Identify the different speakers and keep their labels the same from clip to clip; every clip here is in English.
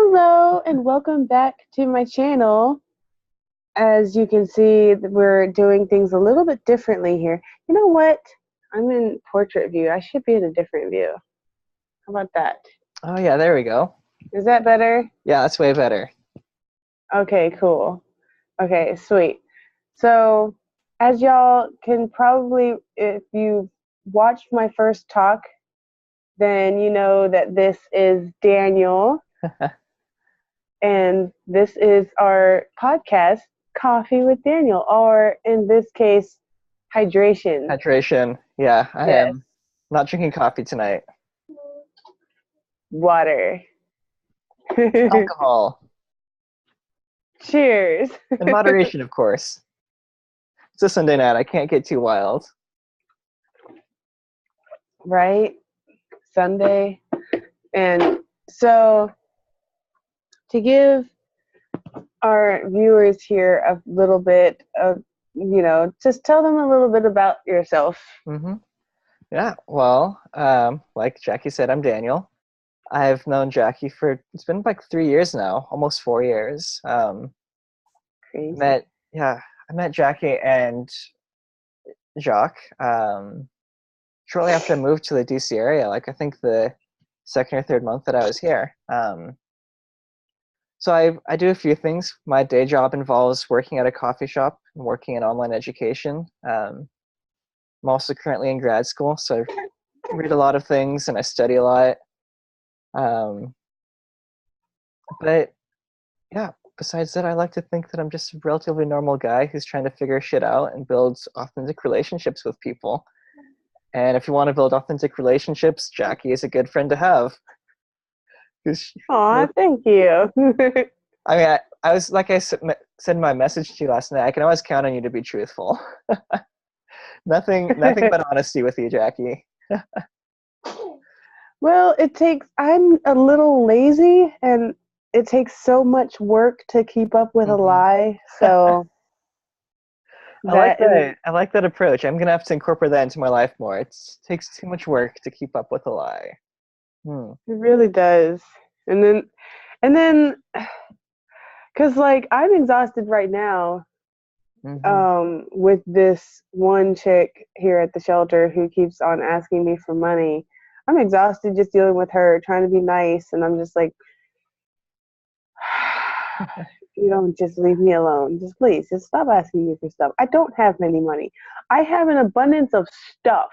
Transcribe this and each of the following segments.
Speaker 1: Hello and welcome back to my channel. As you can see, we're doing things a little bit differently here. You know what? I'm in portrait view. I should be in a different view. How about that?
Speaker 2: Oh yeah, there we go.
Speaker 1: Is that better?
Speaker 2: Yeah, that's way better.
Speaker 1: Okay, cool. Okay, sweet. So, as y'all can probably, if you watched my first talk, then you know that this is Daniel. And this is our podcast, Coffee with Daniel, or in this case, hydration.
Speaker 2: Hydration. Yeah, I
Speaker 1: Yes.
Speaker 2: am not drinking coffee tonight.
Speaker 1: Water.
Speaker 2: Alcohol.
Speaker 1: Cheers.
Speaker 2: In moderation, of course. It's a Sunday night. I can't get too wild.
Speaker 1: Right? Sunday. And so, to give our viewers here a little bit of, just tell them a little bit about yourself.
Speaker 2: Mm-hmm. Yeah, well, like Jackie said, I'm Daniel. I've known Jackie it's been like 3 years now, almost 4 years.
Speaker 1: Crazy.
Speaker 2: I met Jackie and Jacques shortly after I moved to the DC area, like I think the second or third month that I was here. So I do a few things. My day job involves working at a coffee shop and working in online education. I'm also currently in grad school, so I read a lot of things and I study a lot. But yeah, besides that, I like to think that I'm just a relatively normal guy who's trying to figure shit out and builds authentic relationships with people. And if you want to build authentic relationships, Jackie is a good friend to have.
Speaker 1: Aw, thank you.
Speaker 2: I mean, I was like I said in my message to you last night. I can always count on you to be truthful. nothing but honesty with you, Jackie.
Speaker 1: Well, I'm a little lazy and it takes so much work to keep up with a lie. So
Speaker 2: I like that. I like that approach. I'm gonna have to incorporate that into my life more. It takes too much work to keep up with a lie.
Speaker 1: It really does. And then, because like I'm exhausted right now, with this one chick here at the shelter who keeps on asking me for money. I'm exhausted just dealing with her, trying to be nice, and I'm just like, you don't just leave me alone. Just please, just stop asking me for stuff. I don't have any money. I have an abundance of stuff.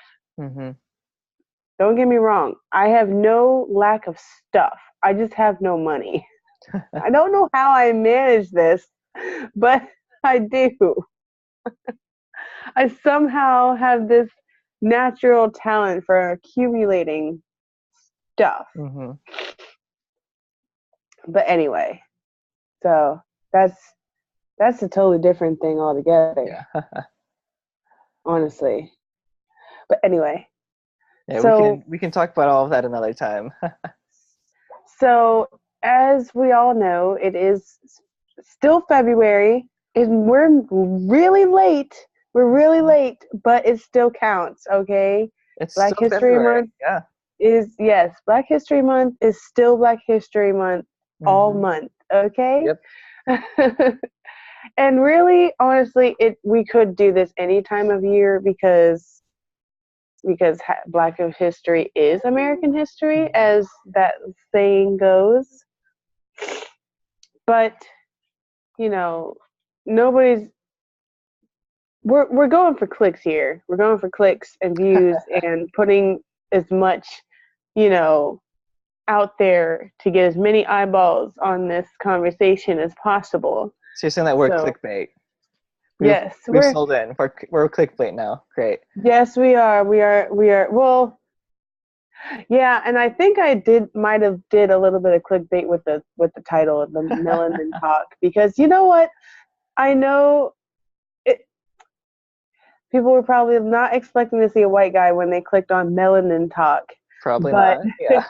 Speaker 1: Don't get me wrong. I have no lack of stuff. I just have no money. I don't know how I manage this, but I do. I somehow have this natural talent for accumulating stuff. But anyway, so that's a totally different thing altogether.
Speaker 2: Yeah.
Speaker 1: Honestly. But anyway.
Speaker 2: Yeah,
Speaker 1: so
Speaker 2: we can talk about all of that another time.
Speaker 1: So as we all know, it is still February, and we're really late. We're really late, but it still counts, okay?
Speaker 2: It's
Speaker 1: Black
Speaker 2: still
Speaker 1: History
Speaker 2: February.
Speaker 1: Month
Speaker 2: Yeah.
Speaker 1: Black History Month is still Black History Month all month, okay?
Speaker 2: Yep.
Speaker 1: And really, honestly, we could do this any time of year because Black history is American history, as that saying goes. But nobody's. We're going for clicks here. We're going for clicks and views and putting as much, out there to get as many eyeballs on this conversation as possible.
Speaker 2: So you're saying that we're clickbait?
Speaker 1: Yes,
Speaker 2: we're sold in. We're clickbait now. Great.
Speaker 1: Yes, we are. We are. Well, yeah, and I think I might have did a little bit of clickbait with the title of the Melanin Talk, because you know what? I know people were probably not expecting to see a white guy when they clicked on Melanin Talk.
Speaker 2: Probably not. Yeah.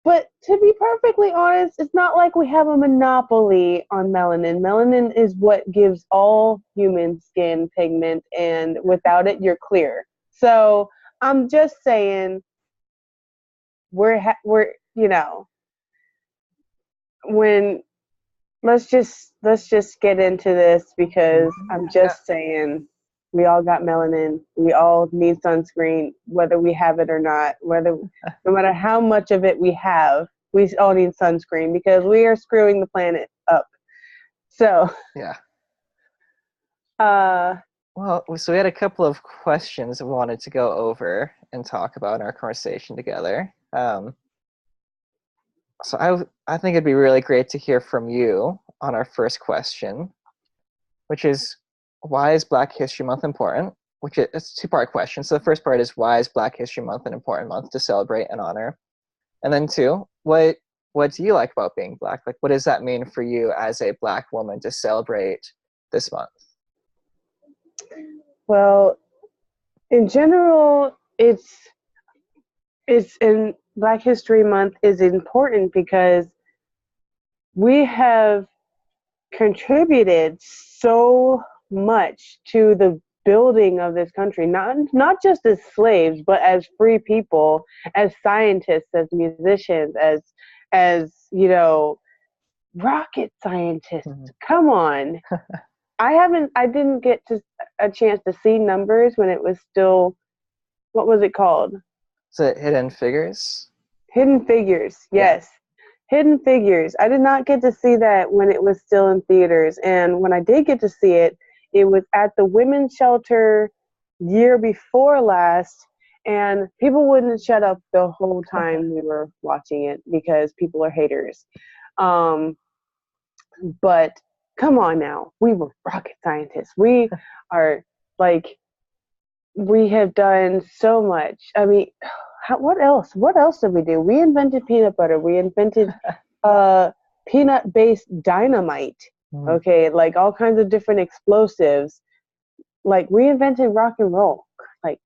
Speaker 1: But to be perfectly honest, it's not like we have a monopoly on melanin. Melanin is what gives all human skin pigment, and without it, you're clear. So I'm just saying, we're let's just get into this because I'm just saying we all got melanin. We all need sunscreen, whether we have it or not. No matter how much of it we have, we all need sunscreen because we are screwing the planet up. So
Speaker 2: yeah.
Speaker 1: Well,
Speaker 2: so we had a couple of questions we wanted to go over and talk about in our conversation together. So I think it'd be really great to hear from you on our first question, which is, why is Black History Month important? It's a two-part question. So the first part is, why is Black History Month an important month to celebrate and honor? And then two, what do you like about being Black? Like, what does that mean for you as a Black woman to celebrate this month?
Speaker 1: Well, in general, it's in Black History Month is important because we have contributed so much to the building of this country, not just as slaves, but as free people, as scientists, as musicians, as rocket scientists. Mm-hmm. Come on. I didn't get a chance to see numbers when it was still, what was it called?
Speaker 2: Is it Hidden Figures?
Speaker 1: Hidden Figures, yes. Yeah. Hidden Figures. I did not get to see that when it was still in theaters. And when I did get to see it, it was at the women's shelter year before last. And people wouldn't shut up the whole time we were watching it because people are haters. But come on now. We were rocket scientists. We are we have done so much. I mean, what else? What else did we do? We invented peanut butter. We invented peanut-based dynamite. Okay, like all kinds of different explosives. Like we invented rock and roll. Like,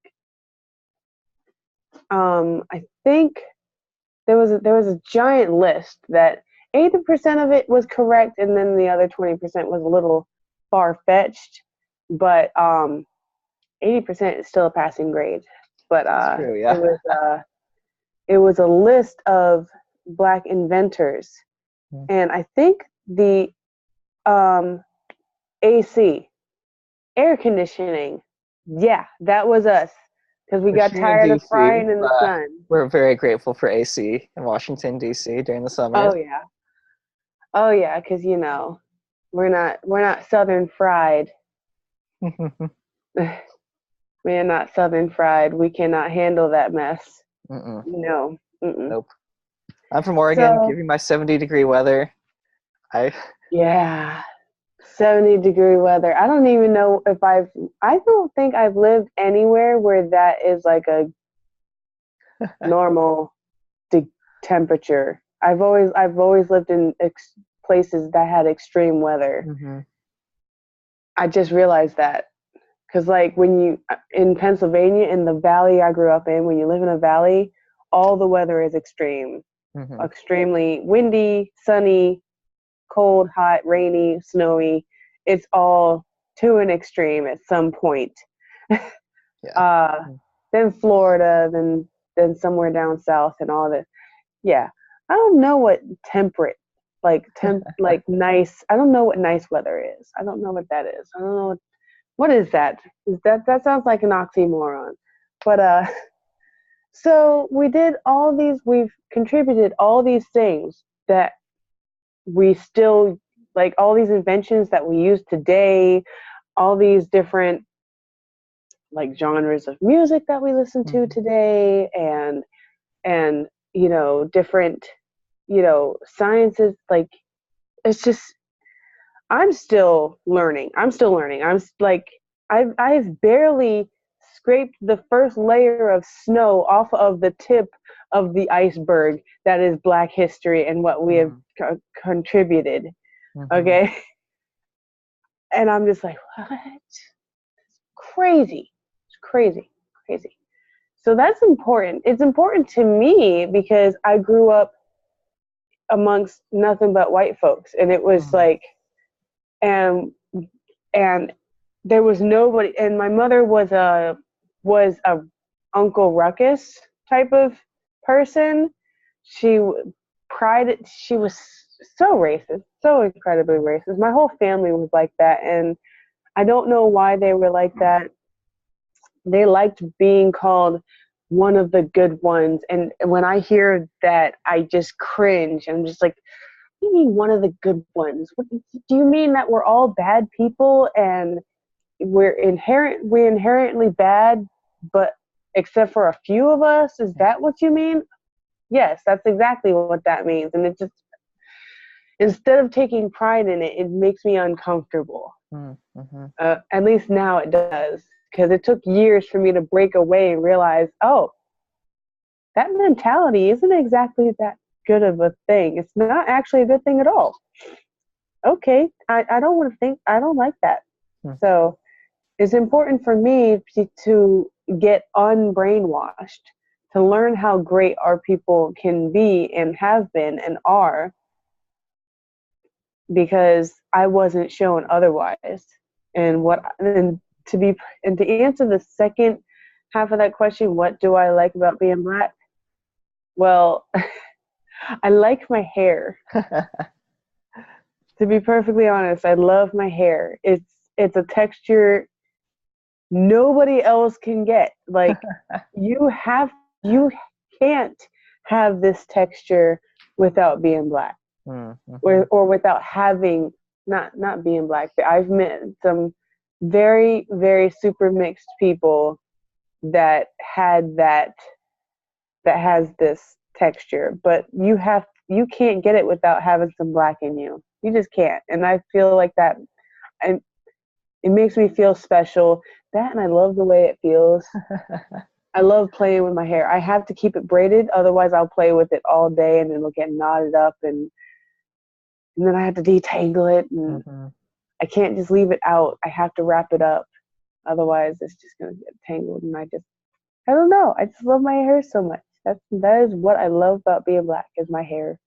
Speaker 1: I think there was a giant list that 80% of it was correct, and then the other 20% was a little far-fetched. But 80% is still a passing grade. But
Speaker 2: true, yeah.
Speaker 1: it was a list of Black inventors, and I think the AC, air conditioning, yeah, that was us because we got tired of frying in the sun.
Speaker 2: We're very grateful for AC in Washington D.C. during the summer.
Speaker 1: Oh yeah, because we're not Southern fried. We are not Southern fried. We cannot handle that mess.
Speaker 2: Mm-mm.
Speaker 1: No. Mm-mm.
Speaker 2: Nope. I'm from Oregon. Give me my 70-degree weather.
Speaker 1: Yeah, 70-degree weather. I don't even know if I don't think I've lived anywhere where that is like a normal temperature. I've always lived in places that had extreme weather. Mm-hmm. I just realized that. Because when in Pennsylvania, in the valley I grew up in, when you live in a valley, all the weather is extreme. Mm-hmm. Extremely windy, sunny, cold, hot, rainy, snowy. It's all to an extreme at some point. Then Florida, then somewhere down south and all that. Yeah. I don't know what temperate, nice, I don't know what nice weather is. I don't know what that is. I don't know what is that? That sounds like an oxymoron. But so we've contributed all these things that we still, like all these inventions that we use today, all these different genres of music that we listen to today, and different sciences. It's just, I'm still learning. I've barely scraped the first layer of snow off of the tip of the iceberg that is Black history and what we have contributed. Mm-hmm. Okay. And I'm just like, what? It's crazy. It's crazy. So that's important. It's important to me because I grew up amongst nothing but white folks, and it was and there was nobody, and my mother was a Uncle Ruckus type of person. She was so racist, so incredibly racist. My whole family was like that, and I don't know why they were like that. They liked being called one of the good ones, and when I hear that, I just cringe. I'm just like, what do you mean one of the good ones? What, do you mean that we're all bad people and we're inherently bad, but except for a few of us? Is that what you mean? Yes, that's exactly what that means. And it just, instead of taking pride in it, it makes me uncomfortable.
Speaker 2: Mm-hmm.
Speaker 1: At least now it does, because it took years for me to break away and realize, oh, that mentality isn't exactly that good of a thing. It's not actually a good thing at all. Okay, I don't want to think, I don't like that. So it's important for me to get unbrainwashed, to learn how great our people can be and have been and are, because I wasn't shown otherwise. And to answer the second half of that question, what do I like about being Black? Well, I like my hair. To be perfectly honest, I love my hair. It's a texture nobody else can get. Like you can't have this texture without being Black.
Speaker 2: Mm-hmm.
Speaker 1: Or without having not being Black. I've met some very, very super mixed people that has this texture, but you can't get it without having some Black in you. You just can't. And I feel like that, and it makes me feel special. That, and I love the way it feels. I love playing with my hair. I have to keep it braided, otherwise I'll play with it all day and it'll get knotted up, and then I have to detangle it, and I can't just leave it out. I have to wrap it up, otherwise it's just gonna get tangled. And I don't know. I just love my hair so much. That is what I love about being Black, is my hair.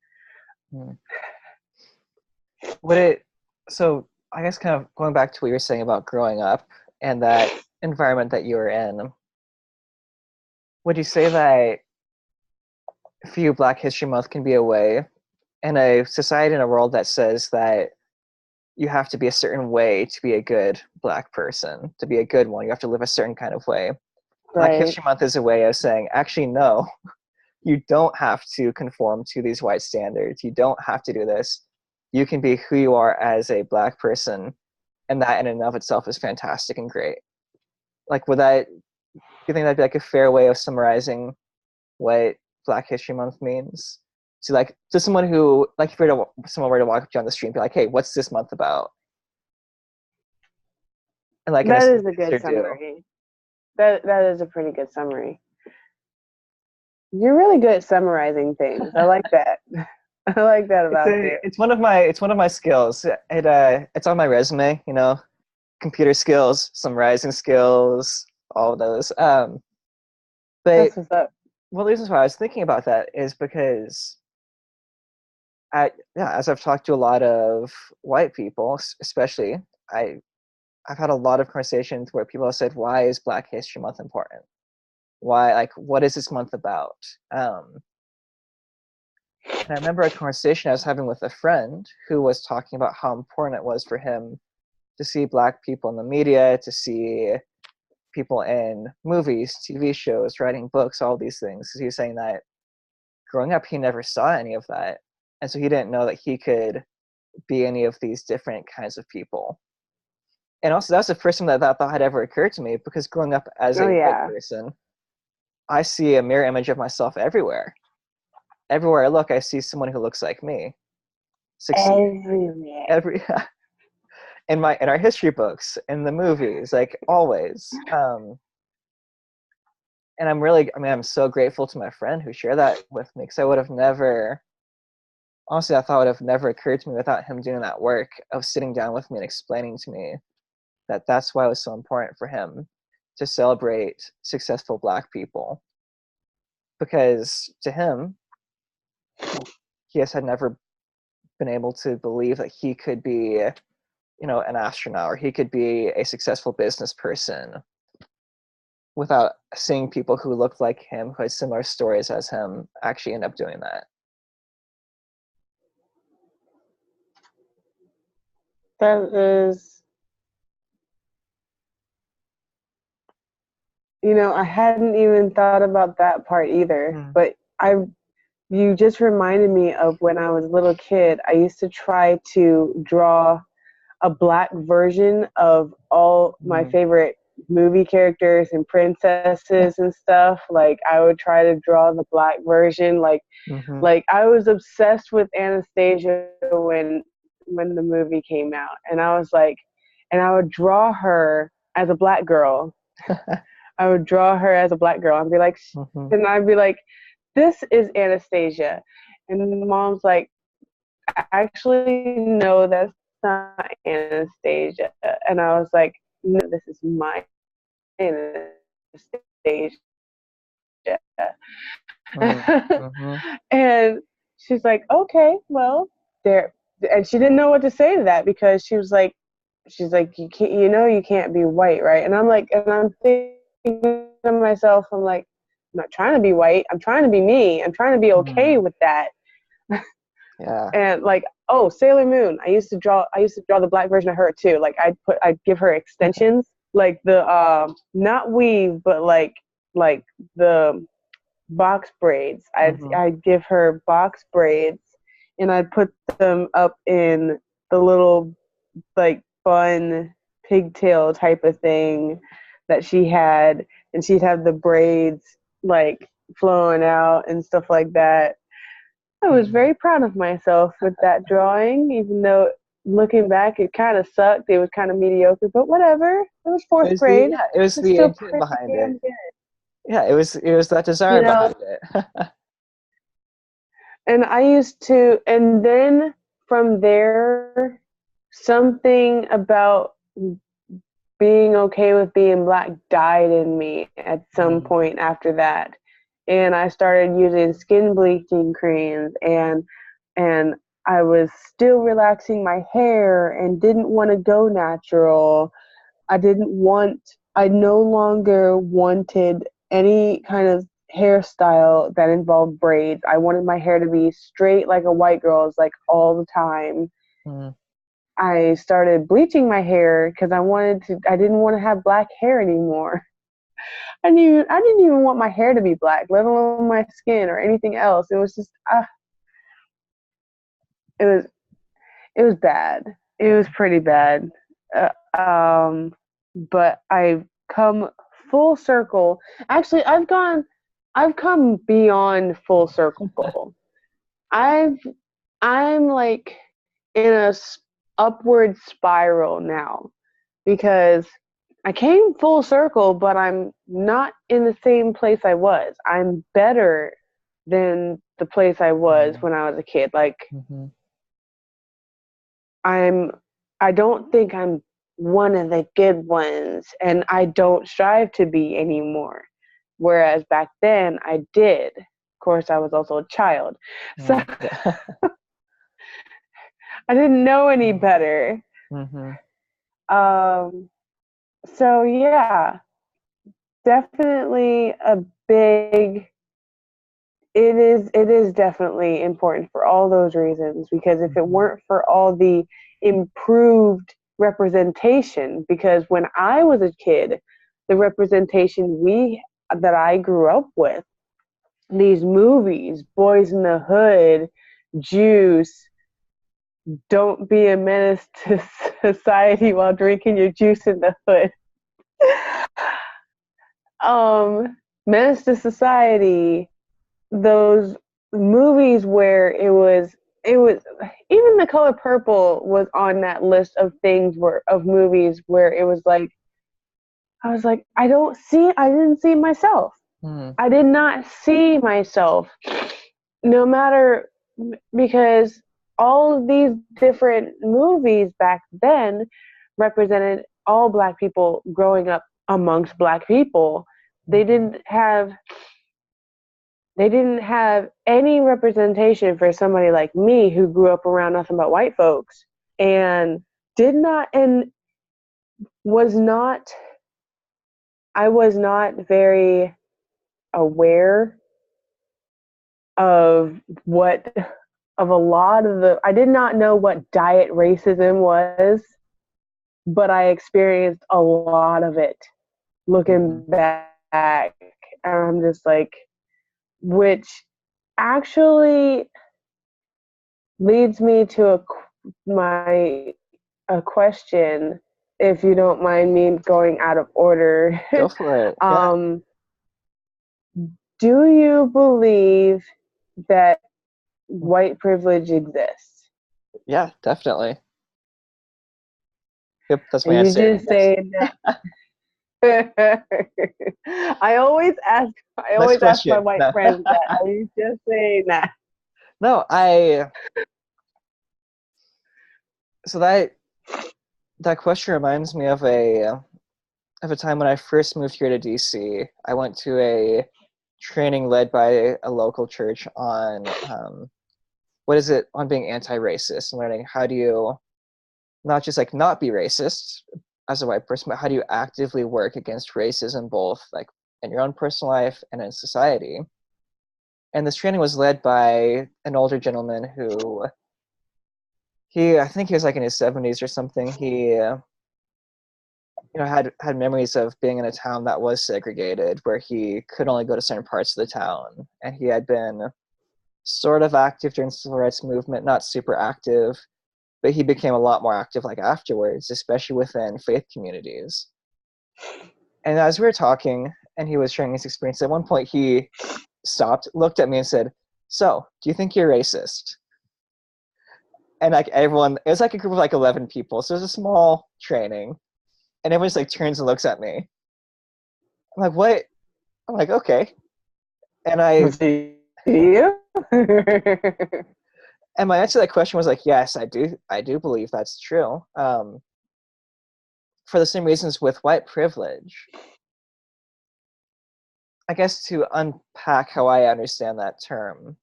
Speaker 2: So I guess kind of going back to what you were saying about growing up and that environment that you were in, would you say that for you Black History Month can be a way in a society, in a world that says that you have to be a certain way to be a good Black person, to be a good one, you have to live a certain kind of way? Black History Month is a way of saying, actually, no, you don't have to conform to these white standards. You don't have to do this. You can be who you are as a Black person, and that in and of itself is fantastic and great. Like, do you think that'd be like a fair way of summarizing what Black History Month means? So, like, to someone who, like, if someone were to walk up to you on the street and be like, "Hey, what's this month about?" And like,
Speaker 1: that is a good summary. That is a pretty good summary. You're really good at summarizing things. I like that. I like that about you.
Speaker 2: It's one of my skills. It's on my resume, computer skills, summarizing skills, all of those. But
Speaker 1: That's what's up.
Speaker 2: Well, the reason why I was thinking about that is because as I've talked to a lot of white people, especially, I've had a lot of conversations where people have said, "Why is Black History Month important? Why, like, what is this month about?" And I remember a conversation I was having with a friend who was talking about how important it was for him to see Black people in the media, to see people in movies, TV shows, writing books, all these things. He was saying that growing up, he never saw any of that. And so he didn't know that he could be any of these different kinds of people. And also, that's the first time that thought had ever occurred to me, because growing up as a white person, I see a mirror image of myself everywhere. Everywhere I look, I see someone who looks like me.
Speaker 1: Everywhere.
Speaker 2: In our history books, in the movies, like always. And I'm so grateful to my friend who shared that with me, because I would have never, honestly, I thought it would have never occurred to me without him doing that work of sitting down with me and explaining to me that that's why it was so important for him to celebrate successful Black people. Because to him, he had never been able to believe that he could be, an astronaut, or he could be a successful business person without seeing people who looked like him, who had similar stories as him, actually end up doing that.
Speaker 1: That is, I hadn't even thought about that part either. But you just reminded me of when I was a little kid. I used to try to draw a black version of all my favorite movie characters and princesses and stuff. Like I would try to draw the black version. Like I was obsessed with Anastasia when the movie came out, and I was like, and I would draw her as a black girl. I would draw her as a black girl and be like, and I'd be like, this is Anastasia, and mom's like, actually, no, that's not Anastasia. And I was like, no, this is my Anastasia. And she's like, okay, well, there. And she didn't know what to say to that because she's like, you can't, you can't be white, right? And I'm thinking to myself, I'm like, I'm not trying to be white. I'm trying to be me. I'm trying to be okay with that.
Speaker 2: Yeah.
Speaker 1: And like, oh, Sailor Moon. I used to draw the black version of her too. Like I'd give her extensions, like the not weave, but like the box braids. I'd give her box braids, and I'd put them up in the little like bun pigtail type of thing that she had, and she'd have the braids like flowing out and stuff like that. I was very proud of myself with that drawing, even though looking back, it kind of sucked. It was kind of mediocre, but whatever. It was fourth grade.
Speaker 2: It was the
Speaker 1: still
Speaker 2: intent
Speaker 1: pretty
Speaker 2: behind
Speaker 1: damn
Speaker 2: it.
Speaker 1: good.
Speaker 2: Yeah, it was that desire behind it.
Speaker 1: And and then from there, something about being okay with being black died in me at some point after that. And I started using skin bleaching creams, and I was still relaxing my hair and didn't want to go natural. I no longer wanted any kind of hairstyle that involved braids. I wanted my hair to be straight like a white girl's, like all the time. I started bleaching my hair because I didn't want to have black hair anymore. I didn't even want my hair to be black, let alone my skin or anything else. It was just, it was it was bad. It was pretty bad. But I've come full circle. Actually, I've come beyond full circle. I've, I'm like in a upward spiral now because I came full circle, but I'm not in the same place I was. I'm better than the place I was when I was a kid. Like, I don't think I'm one of the good ones, and I don't strive to be anymore. Whereas back then I did. Of course, I was also a child. So I didn't know any better. So yeah, definitely a big it is definitely important for all those reasons, because if it weren't for all the improved representation, because when I was a kid, the representation we that I grew up with, these movies, Boys in the Hood, Juice, Don't Be a Menace to Society While Drinking Your Juice in the Hood. Menace to Society, those movies where it was even The Color Purple was on that list of movies where it was like, I was like, I didn't see myself. I did not see myself, no matter, because all of these different movies back then represented all black people growing up amongst black people. They didn't have any representation for somebody like me who grew up around nothing but white folks and did not and was not I was not very aware of what of a lot of I did not know what diet racism was, but I experienced a lot of it looking back. And I'm just like, which actually leads me to a question, if you don't mind me going out of order.
Speaker 2: Go for it. Yeah.
Speaker 1: Do you believe that white privilege exists?
Speaker 2: Yeah, definitely. Yep, that's my
Speaker 1: And you
Speaker 2: answer.
Speaker 1: just say no. I always ask
Speaker 2: Next
Speaker 1: my
Speaker 2: question.
Speaker 1: white
Speaker 2: No.
Speaker 1: friends that. And you just say nah.
Speaker 2: No, so that question reminds me of a time when I first moved here to DC. I went to a training led by a local church on what is it on being anti-racist and learning how do you not just like not be racist as a white person, but how do you actively work against racism both like in your own personal life and in society. And this training was led by an older gentleman who I think he was like in his 70s or something. He had memories of being in a town that was segregated where he could only go to certain parts of the town, and he had been sort of active during the civil rights movement, not super active, but he became a lot more active like afterwards, especially within faith communities. And as we were talking and he was sharing his experience, at one point he stopped, looked at me and said, "So, do you think you're racist?" And like everyone, it was like a group of like 11 people, so it was a small training, and everyone just like turns and looks at me. I'm like, "What?" I'm like, "Okay." And
Speaker 1: Do you?
Speaker 2: my answer to that question was like, yes, I do believe that's true. For the same reasons with white privilege. I guess to unpack how I understand that term,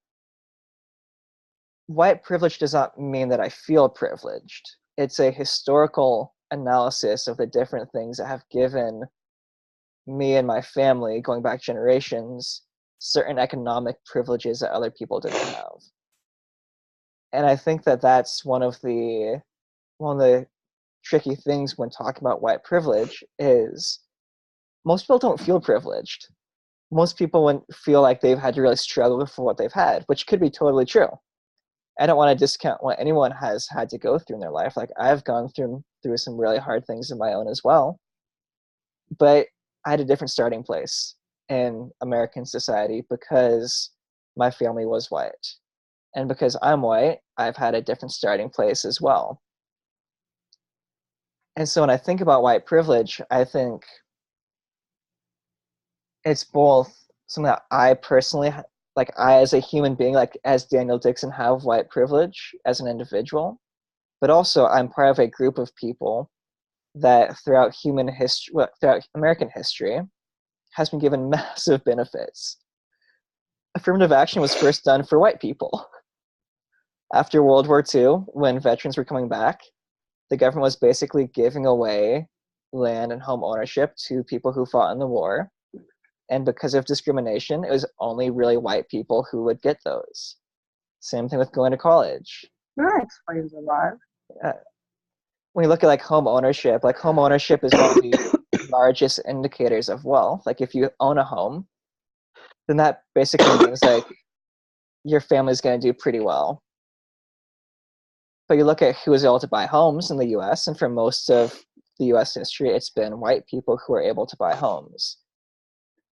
Speaker 2: white privilege does not mean that I feel privileged. It's a historical analysis of the different things that have given me and my family, going back generations, certain economic privileges that other people didn't have. And I think that that's one of the tricky things when talking about white privilege is most people don't feel privileged. Most people wouldn't feel like they've had to really struggle for what they've had, which could be totally true. I don't want to discount what anyone has had to go through in their life. Like I've gone through some really hard things in my own as well. But I had a different starting place in American society because my family was white. And because I'm white, I've had a different starting place as well. And so when I think about white privilege, I think it's both something that I personally, like I as a human being, like as Daniel Dixon, have white privilege as an individual, but also I'm part of a group of people that throughout human history, well, throughout American history, has been given massive benefits. Affirmative action was first done for white people. After World War II, when veterans were coming back, the government was basically giving away land and home ownership to people who fought in the war. And because of discrimination, it was only really white people who would get those. Same thing with going to college.
Speaker 1: That explains a lot.
Speaker 2: When you look at like home ownership is one of the largest indicators of wealth. Like if you own a home, then that basically means like your family's going to do pretty well. But you look at who is able to buy homes in the US, and for most of the US history, it's been white people who are able to buy homes.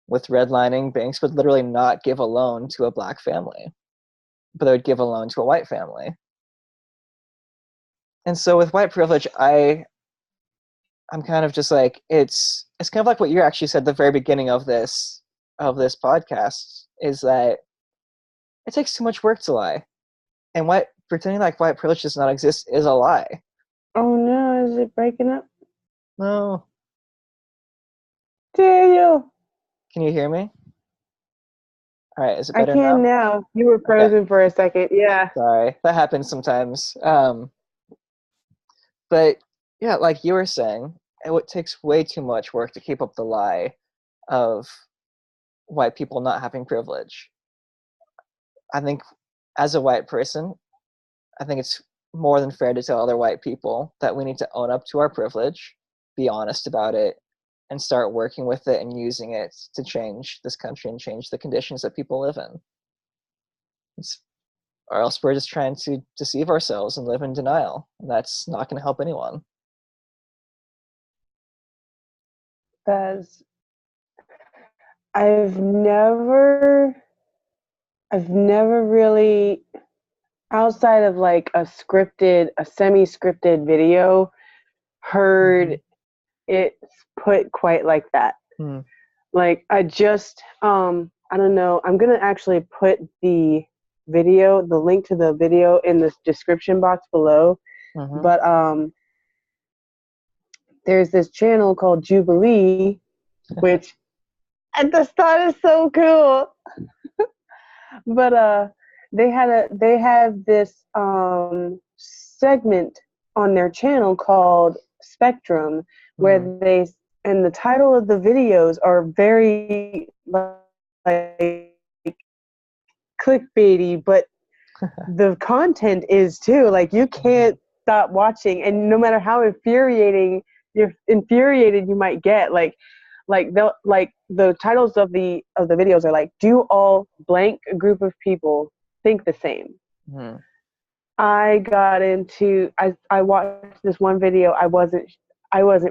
Speaker 2: With redlining, banks would literally not give a loan to a black family, but they would give a loan to a white family. And so with white privilege, I'm kind of just like it's kind of like what you actually said at the very beginning of this podcast, is that it takes too much work to lie. And pretending like white privilege does not exist is a lie.
Speaker 1: Oh no, is it breaking up?
Speaker 2: No.
Speaker 1: Daniel,
Speaker 2: Can you hear me? All right, is it
Speaker 1: I
Speaker 2: better
Speaker 1: can
Speaker 2: now?
Speaker 1: now. You were
Speaker 2: Okay.
Speaker 1: frozen for a second. Yeah.
Speaker 2: Sorry, that happens sometimes. But yeah, like you were saying, it takes way too much work to keep up the lie of white people not having privilege. I think as a white person, I think it's more than fair to tell other white people that we need to own up to our privilege, be honest about it, and start working with it and using it to change this country and change the conditions that people live in. Or else we're just trying to deceive ourselves and live in denial, and that's not going to help anyone.
Speaker 1: Because I've never really, outside of like a semi-scripted video, heard it put quite like that. Like I just, I don't know, I'm going to actually put the link to the video in the description box below. But there's this channel called Jubilee, which I just thought is so cool. But they have this segment on their channel called Spectrum, where and the title of the videos are very like clickbaity, but the content is too. Like you can't stop watching, and no matter how infuriated you might get, like the titles of the videos are like, do all blank group of people think the same? I got into I watched this one video I wasn't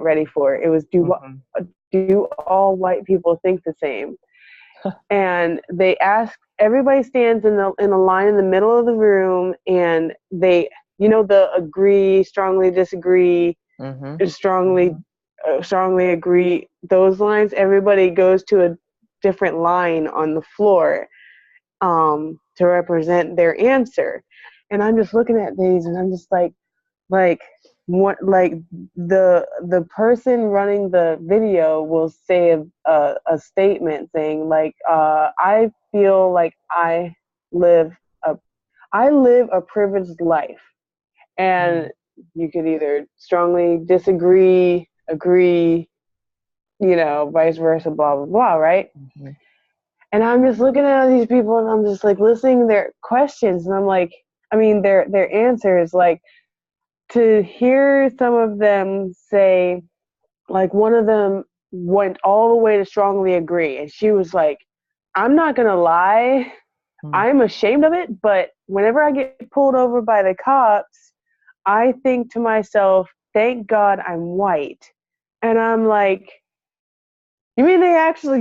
Speaker 1: ready for. It was do all white people think the same? And they ask, everybody stands in a line in the middle of the room, and they, the agree, strongly disagree, strongly agree, those lines, everybody goes to a different line on the floor to represent their answer. And I'm just looking at these, and I'm just like what, like the person running the video will say a statement saying like, I feel like I live a privileged life, and you could either strongly disagree, agree, vice versa, blah blah blah, right? And I'm just looking at these people, and I'm just like listening to their questions, and I'm like, I mean their answers, like, to hear some of them say, like one of them went all the way to strongly agree, and she was like, I'm not gonna lie, I'm ashamed of it, but whenever I get pulled over by the cops, I think to myself, thank God I'm white. And I'm like, you mean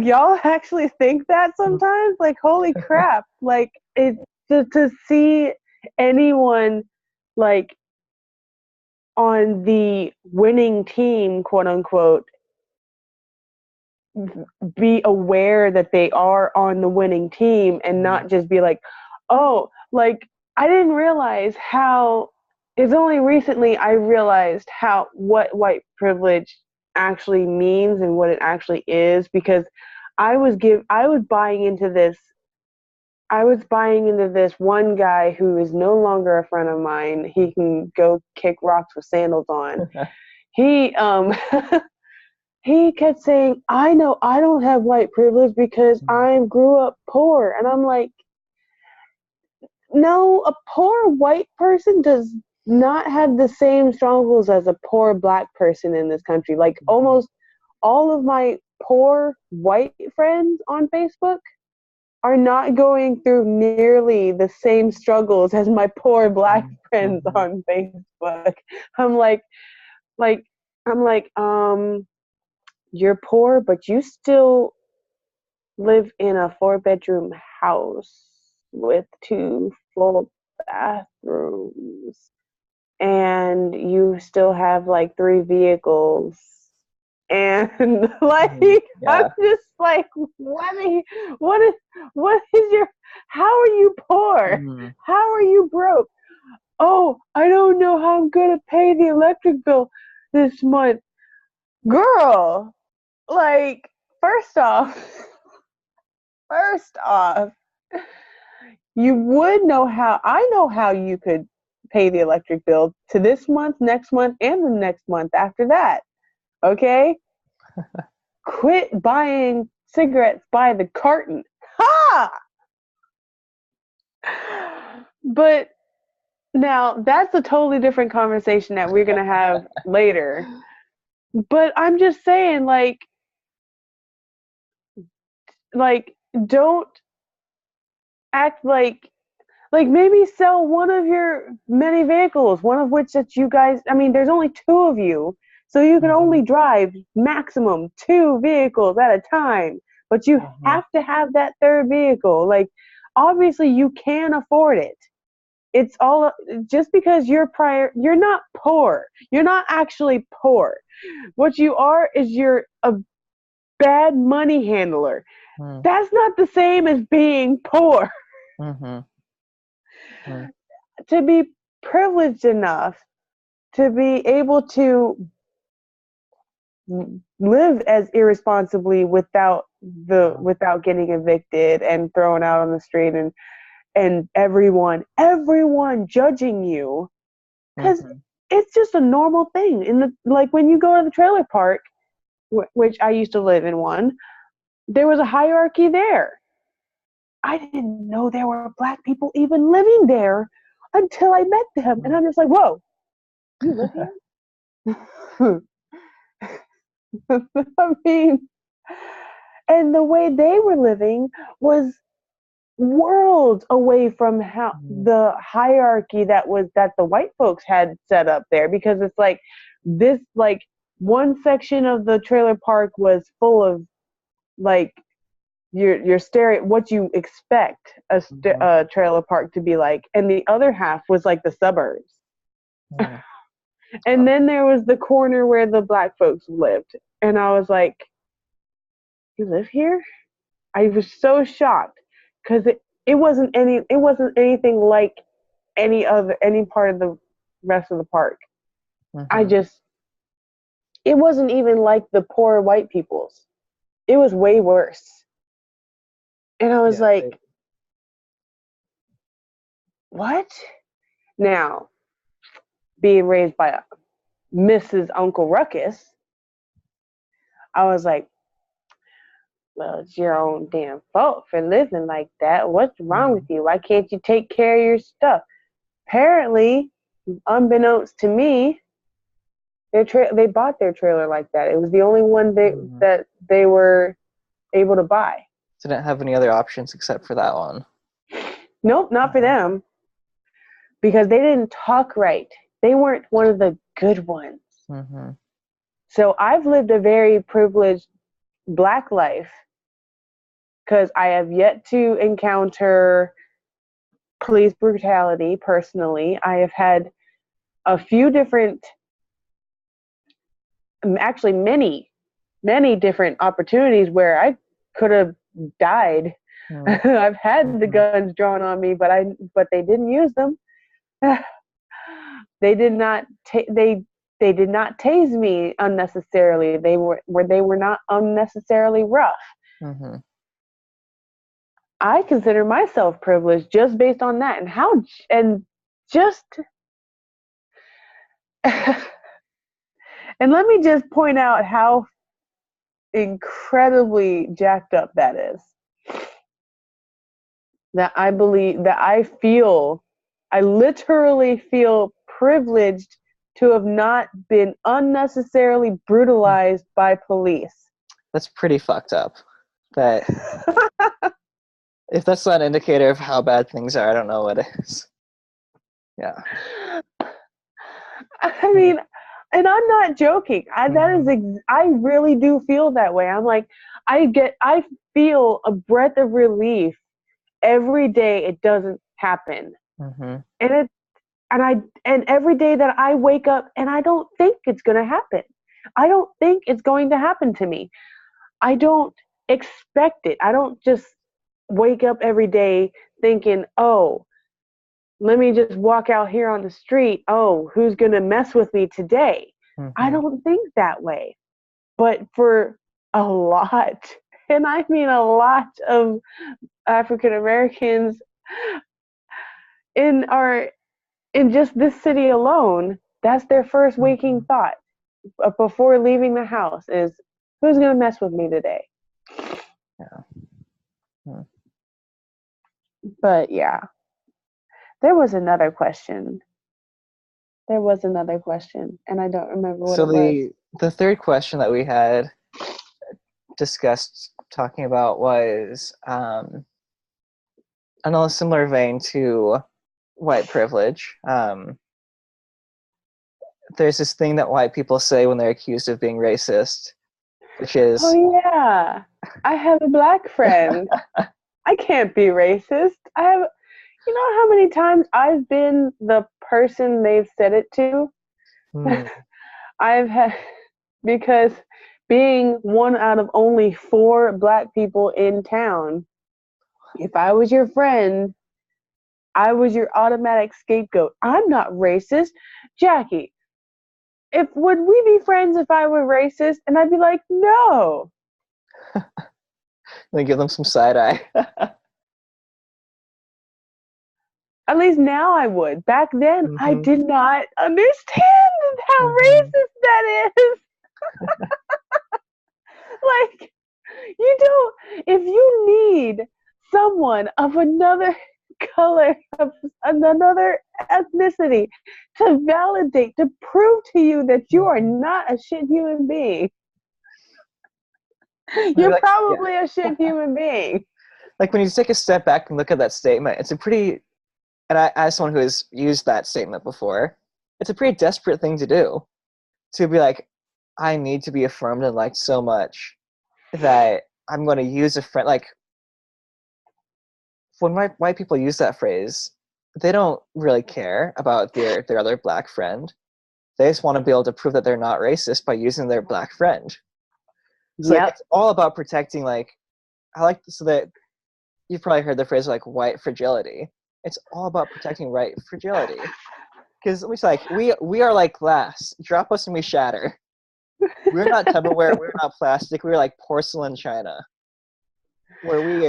Speaker 1: y'all actually think that sometimes? Like, holy crap. Like, it to see anyone like on the winning team, quote unquote, be aware that they are on the winning team and not just be like, oh, like, I didn't realize how, it's only recently I realized what white privilege actually means and what it actually is, because I was buying into this one guy who is no longer a friend of mine. He can go kick rocks with sandals on. He he kept saying, I know I don't have white privilege because I grew up poor. And I'm like, no, a poor white person does not have the same struggles as a poor black person in this country. Like, almost all of my poor white friends on Facebook are not going through nearly the same struggles as my poor black friends on Facebook. I'm like, you're poor, but you still live in a 4-bedroom house with 2 full bathrooms, and you still have like 3 vehicles, and like, I'm just like, what is your, how are you poor? How are you broke? Oh, I don't know how I'm gonna pay the electric bill this month. Girl, like, first off, you would know how, I know how you could pay the electric bill to this month, next month, and the next month after that. Okay? Quit buying cigarettes by the carton. Ha! But Now, that's a totally different conversation that we're going to have later. But I'm just saying, don't act like maybe sell one of your many vehicles, one of which that you guys, I mean, there's only two of you, so you can only drive maximum two vehicles at a time, but you have to have that third vehicle. Like, obviously you can afford it. It's all just because you're not poor. You're not actually poor. What you are is you're a bad money handler. That's not the same as being poor. To be privileged enough to be able to live as irresponsibly without getting evicted and thrown out on the street and everyone judging you, because it's just a normal thing in the, like, when you go to the trailer park, which I used to live in one, there was a hierarchy there. I didn't know there were black people even living there until I met them, and I'm just like, whoa, you live here? I mean, and the way they were living was worlds away from how the hierarchy that the white folks had set up there, because it's like this, like, one section of the trailer park was full of like your what you expect a trailer park to be like, and the other half was like the suburbs. And then there was the corner where the black folks lived, and I was like, you live here? I was so shocked because it wasn't anything like any part of the rest of the park. It wasn't even like the poor white people's. It was way worse. And I was like, what? Now, being raised by Mrs. Uncle Ruckus, I was like, well, it's your own damn fault for living like that. What's wrong with you? Why can't you take care of your stuff? Apparently, unbeknownst to me, they bought their trailer like that. It was the only one that they were able to buy.
Speaker 2: So they didn't have any other options except for that one.
Speaker 1: Nope, not for them. Because they didn't talk right. They weren't one of the good ones. So I've lived a very privileged black life because I have yet to encounter police brutality personally. I have had a few different, actually many different opportunities where I could have died. I've had the guns drawn on me, but they didn't use them. They did not they did not tase me unnecessarily. They were not unnecessarily rough. I consider myself privileged just based on that, and let me just point out how incredibly jacked up that is. That I literally feel privileged to have not been unnecessarily brutalized by police.
Speaker 2: That's pretty fucked up. That if that's not an indicator of how bad things are, I don't know what is. Yeah.
Speaker 1: I mean, and I'm not joking. I really do feel that way. I'm like, I feel a breath of relief every day it doesn't happen. And every day that I wake up and I don't think it's going to happen. I don't think it's going to happen to me. I don't expect it. I don't just wake up every day thinking, oh, let me just walk out here on the street. Oh, who's going to mess with me today? I don't think that way. But for a lot, and I mean a lot of African Americans in just this city alone, that's their first waking thought before leaving the house is, who's going to mess with me today? But yeah. There was another question There was another question, and I don't remember what
Speaker 2: So
Speaker 1: it was.
Speaker 2: the third question that we had discussed talking about was in a similar vein to white privilege. There's this thing that white people say when they're accused of being racist, which is,
Speaker 1: "Oh yeah, I have a black friend. I can't be racist. I have." You know how many times I've been the person they've said it to? I've had, because being one out of only 4 black people in town, if I was your friend, I was your automatic scapegoat. I'm not racist. Jackie, if would we be friends if I were racist? And I'd be like, no.
Speaker 2: they give them some side eye.
Speaker 1: At least now I would. Back then, I did not understand how racist that is. Like, you don't, if you need someone of another color, of another ethnicity to validate, to prove to you that you are not a shit human being, you're probably a shit human being.
Speaker 2: Like, when you take a step back and look at that statement, it's a pretty, and I, as someone who has used that statement before, it's a pretty desperate thing to do. To be like, I need to be affirmed and liked so much that I'm going to use a friend. Like, when white people use that phrase, they don't really care about their other black friend. They just want to be able to prove that they're not racist by using their black friend. So like, it's all about protecting, like, so that you've probably heard the phrase like white fragility. It's all about protecting white fragility. Because it's like, we are like glass. Drop us and we shatter. We're not Tupperware, we're not plastic, we're like porcelain china. Where we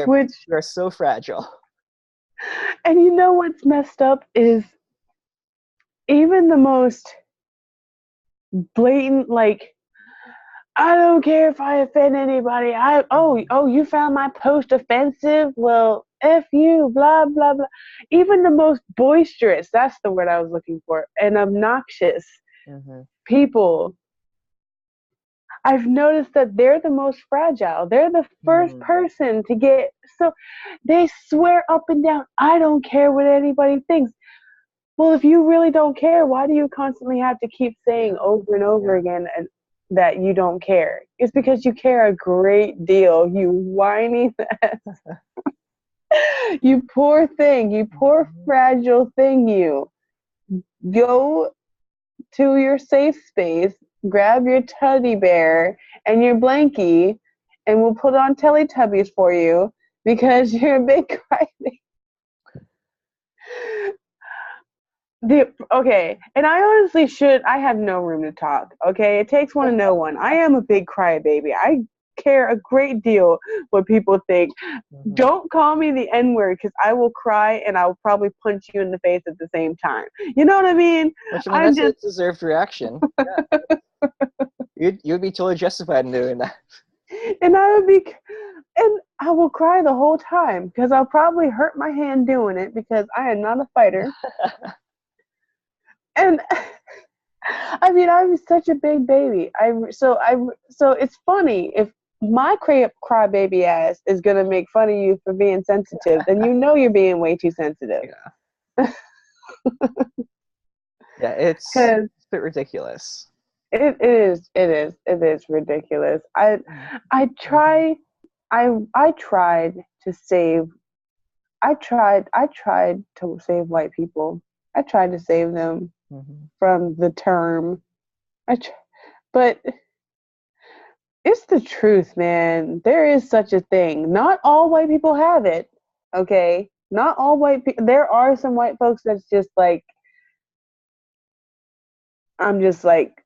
Speaker 2: are so fragile.
Speaker 1: And you know what's messed up is even the most blatant, like, I don't care if I offend anybody. You found my post offensive? Well, F you, blah, blah, blah. Even the most boisterous, that's the word I was looking for, and obnoxious people, I've noticed that they're the most fragile. They're the first person to get, so they swear up and down, I don't care what anybody thinks. Well, if you really don't care, why do you constantly have to keep saying over and over again that you don't care? It's because you care a great deal, you whiny ass. You poor thing, you poor fragile thing, you. Go to your safe space, grab your teddy bear and your blankie, and we'll put on Teletubbies for you because you're a big crybaby. Okay, and I honestly I have no room to talk, okay? It takes one to know one. I am a big crybaby. I care a great deal what people think. Don't call me the N-word because I will cry and I will probably punch you in the face at the same time. You know what I mean?
Speaker 2: Which, I mean, that's a deserved reaction. Yeah. You'd be totally justified in doing that.
Speaker 1: And I will cry the whole time because I'll probably hurt my hand doing it because I am not a fighter. And I mean, I'm such a big baby. So it's funny if my crybaby ass is gonna make fun of you for being sensitive, then you know you're being way too sensitive.
Speaker 2: Yeah. Yeah, it's a bit ridiculous.
Speaker 1: It is ridiculous. I tried to save white people. I tried to save them from the term. But it's the truth, man. There is such a thing. Not all white people have it. Okay? Not all white people. There are some white folks that's just like, I'm just like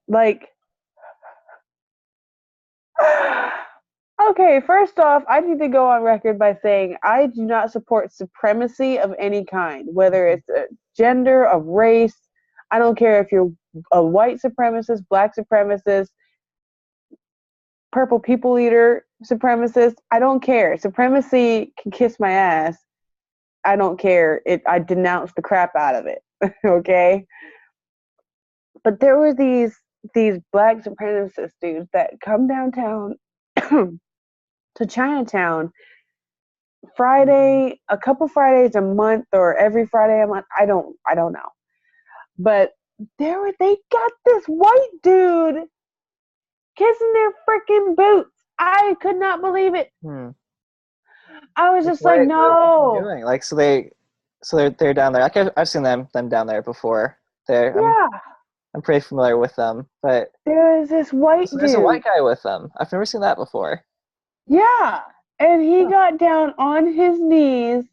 Speaker 1: okay, first off, I need to go on record by saying I do not support supremacy of any kind, whether it's a gender, of race. I don't care if you're a white supremacist, black supremacist, purple people eater supremacist. I don't care. Supremacy can kiss my ass. I don't care. I denounce the crap out of it. Okay? But there were these black supremacist dudes that come downtown to Chinatown Friday, a couple Fridays a month, or every Friday a month. I don't know. But they got this white dude kissing their freaking boots. I could not believe it. I was just like, no.
Speaker 2: Doing? Like, so they're down there. Like, I've seen them down there before. I'm pretty familiar with them. But
Speaker 1: there is this white dude.
Speaker 2: There's a white guy with them. I've never seen that before.
Speaker 1: Yeah, and he got down on his knees,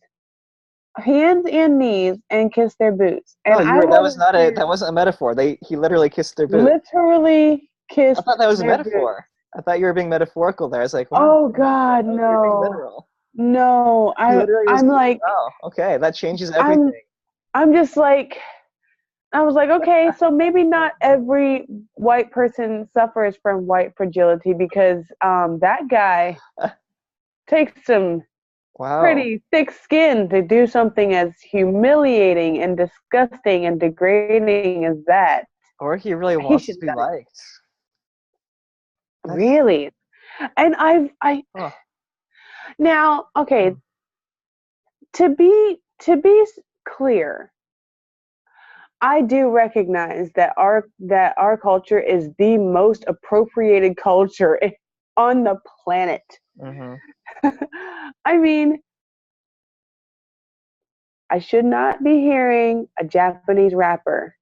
Speaker 1: hands and knees, and kissed their boots. And
Speaker 2: that wasn't a metaphor. He literally kissed their boots.
Speaker 1: Literally kissed.
Speaker 2: I thought that was a metaphor. Boots. I thought you were being metaphorical there. I was like, wow,
Speaker 1: oh God, no. No, I'm like,
Speaker 2: oh, okay, that changes everything.
Speaker 1: I'm just like, I was like, okay, so maybe not every white person suffers from white fragility, because that guy takes some pretty thick skin to do something as humiliating and disgusting and degrading as that.
Speaker 2: Or he really wants to be liked.
Speaker 1: Really? And now, okay, to be clear, I do recognize that our culture is the most appropriated culture on the planet. I mean, I should not be hearing a Japanese rapper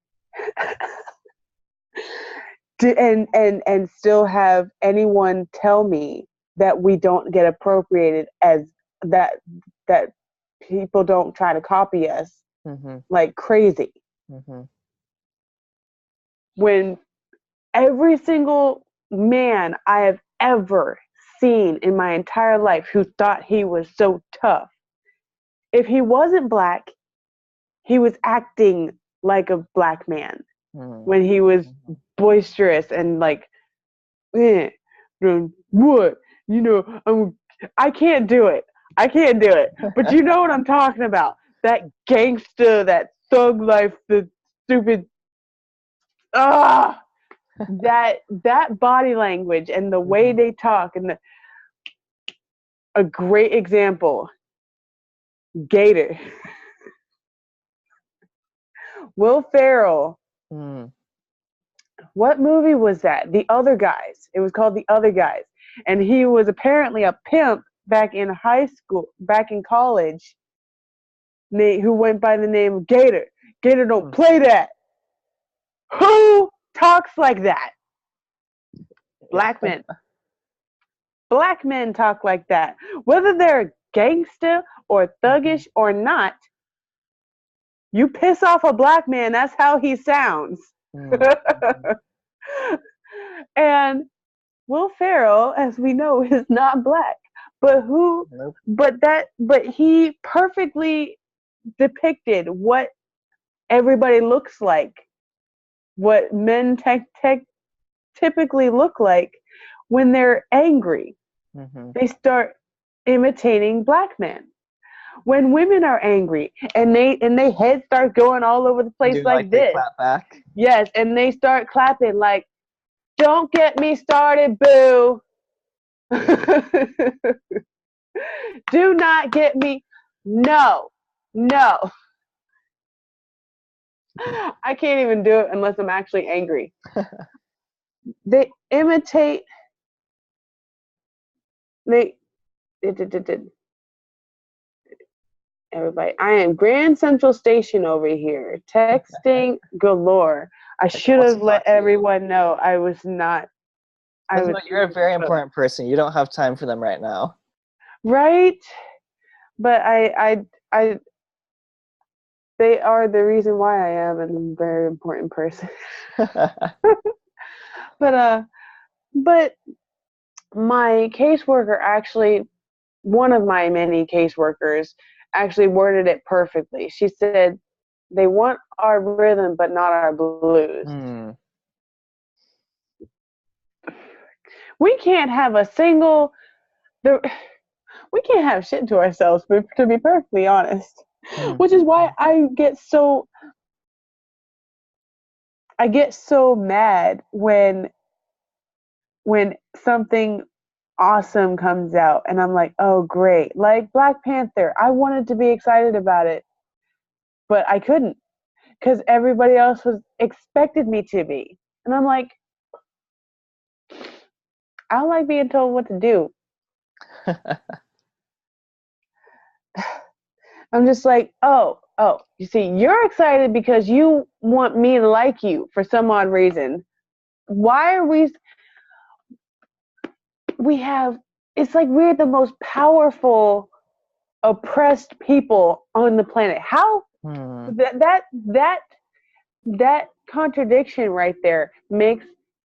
Speaker 1: and still have anyone tell me that we don't get appropriated, as that people don't try to copy us like crazy. When every single man I have ever seen in my entire life who thought he was so tough, if he wasn't black, he was acting like a black man when he was boisterous and like, what? You know, I can't do it. But you know what I'm talking about. That gangster, that thug life, the stupid, that body language and the way they talk, and a great example, Gator. Will Ferrell. What movie was that? The Other Guys. It was called The Other Guys. And he was apparently a pimp back in college, who went by the name of Gator. Gator don't play that. Who talks like that? Black men. Black men talk like that. Whether they're gangster or thuggish or not, you piss off a black man, that's how he sounds. And Will Ferrell, as we know, is not black. But but he perfectly depicted what everybody looks like, what men typically look like when they're angry. They start imitating black men. When women are angry and they heads start going all over the place like this. They
Speaker 2: clap back.
Speaker 1: Yes, and they start clapping like, "Don't get me started, boo." Do not get me. No. I can't even do it unless I'm actually angry. They imitate. Everybody, I am Grand Central Station over here, texting galore. I should have let everyone know I was not.
Speaker 2: You're a very important person. You don't have time for them right now.
Speaker 1: Right? But they are the reason why I am a very important person. But my caseworker actually, one of my many caseworkers actually worded it perfectly. She said, they want our rhythm, but not our blues. We can't have we can't have shit to ourselves, to be perfectly honest. Which is why I get so I get so mad when something awesome comes out and I'm like, oh great. Like Black Panther. I wanted to be excited about it, but I couldn't because everybody else was expected me to be. And I'm like, I don't like being told what to do. I'm just like, oh, you see, you're excited because you want me to like you for some odd reason. Why are we have, it's like we're the most powerful, oppressed people on the planet. How that contradiction right there makes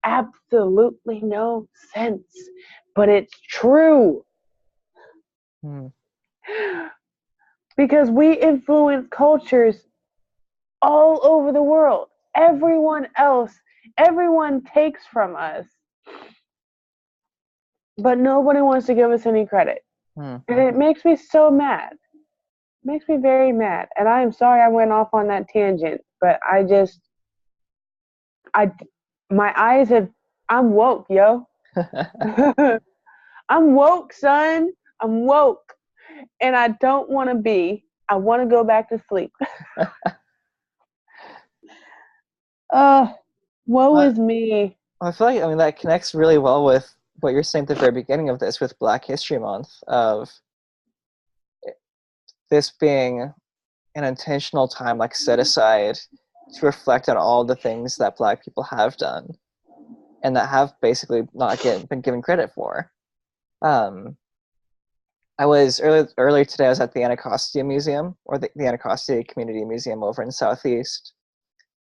Speaker 1: absolutely no sense, but it's true. Because we influence cultures all over the world. Everyone takes from us, but nobody wants to give us any credit. And it makes me so mad. It makes me very mad. And I am sorry I went off on that tangent, but my eyes have, I'm woke, yo. I'm woke, son. I'm woke. And I don't want to be. I want to go back to sleep. Woe is me.
Speaker 2: I feel like, I mean, that connects really well with what you're saying at the very beginning of this with Black History Month, of this being an intentional time like set aside to reflect on all the things that Black people have done and that have basically not been given credit for. I was earlier today. I was at the Anacostia Museum, or the Anacostia Community Museum over in Southeast.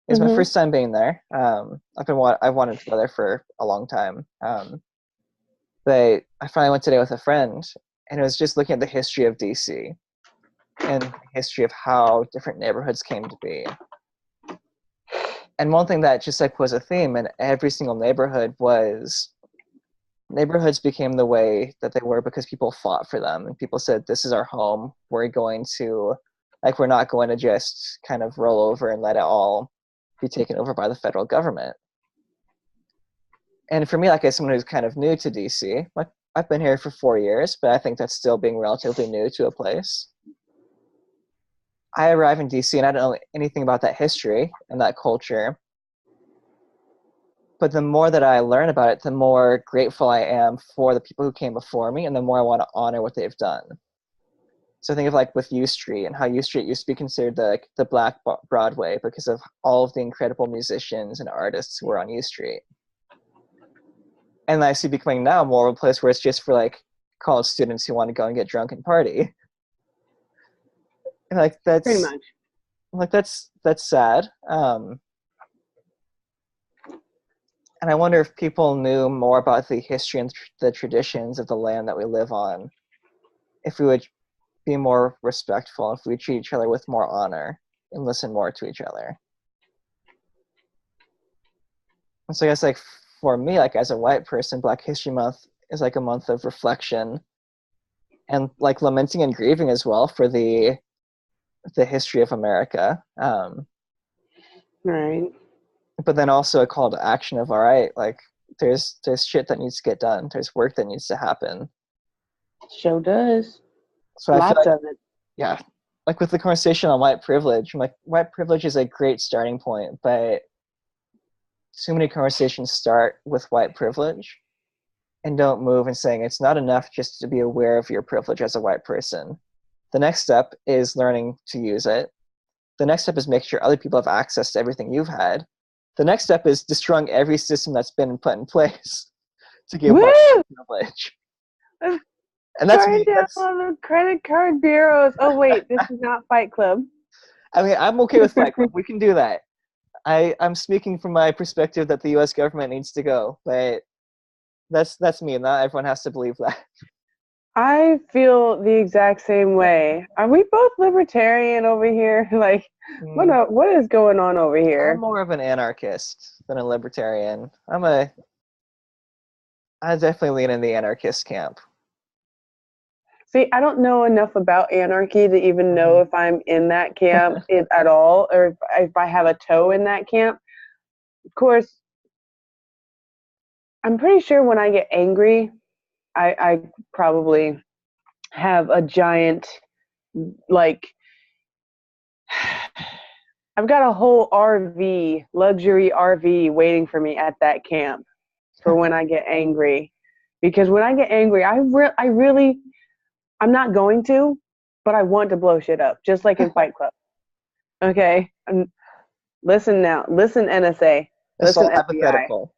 Speaker 2: It was my first time being there. I've wanted to go there for a long time. But I finally went today with a friend, and it was just looking at the history of DC and the history of how different neighborhoods came to be. And one thing that just like was a theme in every single neighborhood was neighborhoods became the way that they were because people fought for them, and people said, this is our home. We're not going to just kind of roll over and let it all be taken over by the federal government. And for me, like, as someone who's kind of new to DC, like, I've been here for 4 years, but I think that's still being relatively new to a place. I arrive in DC and I don't know anything about that history and that culture. But the more that I learn about it, the more grateful I am for the people who came before me, and the more I want to honor what they've done. So think of like with U Street and how U Street used to be considered the Black Broadway because of all of the incredible musicians and artists who were on U Street. And I see becoming now more of a place where it's just for like college students who want to go and get drunk and party. And like that's
Speaker 1: pretty much.
Speaker 2: Like that's sad. And I wonder if people knew more about the history and the traditions of the land that we live on, if we would be more respectful, if we treat each other with more honor and listen more to each other. And so I guess like for me, like as a white person, Black History Month is like a month of reflection and like lamenting and grieving as well for the history of America.
Speaker 1: Right.
Speaker 2: But then also a call to action of, all right, like there's shit that needs to get done. There's work that needs to happen.
Speaker 1: Show does.
Speaker 2: So I feel
Speaker 1: Lots
Speaker 2: like,
Speaker 1: of it.
Speaker 2: yeah, like with the conversation on white privilege, I'm like, white privilege is a great starting point, but too many conversations start with white privilege and don't move and saying it's not enough just to be aware of your privilege as a white person. The next step is learning to use it. The next step is make sure other people have access to everything you've had. The next step is destroying every system that's been put in place to give white privilege.
Speaker 1: And that's me. Down on the credit card bureaus. Oh wait, this is not Fight Club.
Speaker 2: I mean, I'm okay with Fight Club. We can do that. I'm speaking from my perspective that the U.S. government needs to go, but that's me. Not everyone has to believe that.
Speaker 1: I feel the exact same way. Are we both libertarian over here? Like, what is going on over here?
Speaker 2: I'm more of an anarchist than a libertarian. I definitely lean in the anarchist camp.
Speaker 1: See, I don't know enough about anarchy to even know if I'm in that camp at all, or if I have a toe in that camp. of course, I'm pretty sure when I get angry, I probably have a giant, like, I've got a whole RV, luxury RV waiting for me at that camp for when I get angry. Because when I get angry, I really, I'm not going to, but I want to blow shit up, just like in Fight Club. Okay? Listen now. Listen, NSA.
Speaker 2: It's all
Speaker 1: Listen, FBI.
Speaker 2: hypothetical.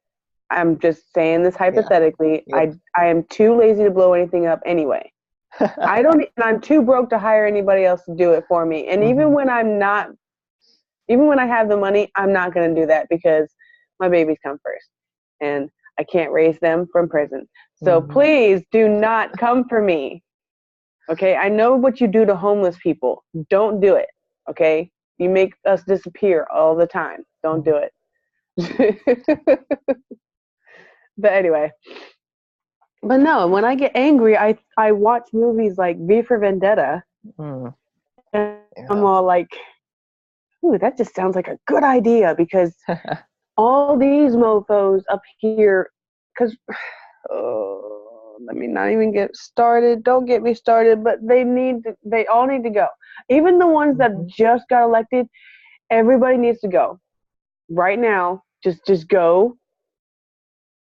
Speaker 1: I'm just saying this hypothetically.
Speaker 2: Yeah. Yep.
Speaker 1: I am too lazy to blow anything up anyway. I'm too broke to hire anybody else to do it for me. And even when I have the money, I'm not going to do that because my babies come first. And I can't raise them from prison. So please do not come for me. Okay? I know what you do to homeless people. Don't do it. Okay? You make us disappear all the time. Don't do it. But anyway. But no, when I get angry, I watch movies like V for Vendetta. And I'm all like, ooh, that just sounds like a good idea because all these mofos up here, because let me not even get started. Don't get me started, but they all need to go. Even the ones that just got elected, everybody needs to go. Right now, just go,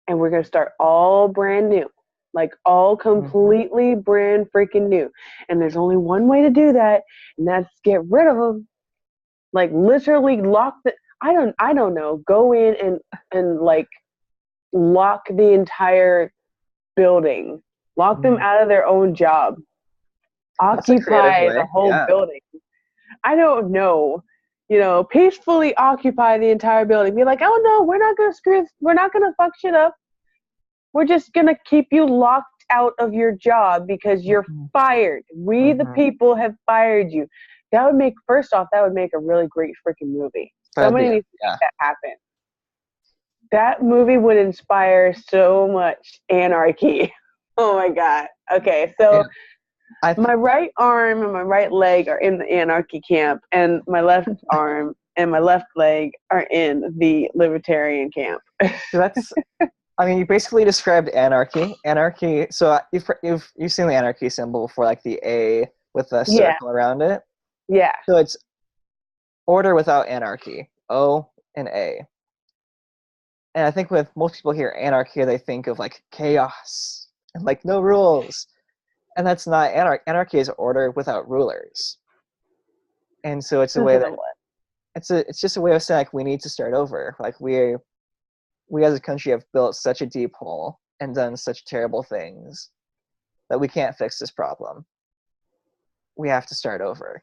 Speaker 1: and we're going to start all brand new. Like all completely brand freaking new. And there's only one way to do that, and that's get rid of them. Like literally lock the I don't know. Go in and like lock the entire building. Lock them out of their own job. Occupy the whole building. I don't know. You know, peacefully occupy the entire building. Be like, oh no, we're not gonna fuck shit up. We're just gonna keep you locked out of your job because you're fired. We the people have fired you. That would make a really great freaking movie. Somebody needs to make that happen. That movie would inspire so much anarchy. Oh my God. Okay, so my right arm and my right leg are in the anarchy camp, and my left arm and my left leg are in the libertarian camp.
Speaker 2: I mean, you basically described anarchy. Anarchy. So you've seen the anarchy symbol before, like the A with a circle around it.
Speaker 1: Yeah.
Speaker 2: So it's order without anarchy. O and A. And I think with most people hear anarchy, they think of like chaos and like no rules. And that's not anarchy. Anarchy is order without rulers. And so it's a way that it's just a way of saying like we need to start over. Like we as a country have built such a deep hole and done such terrible things that we can't fix this problem. We have to start over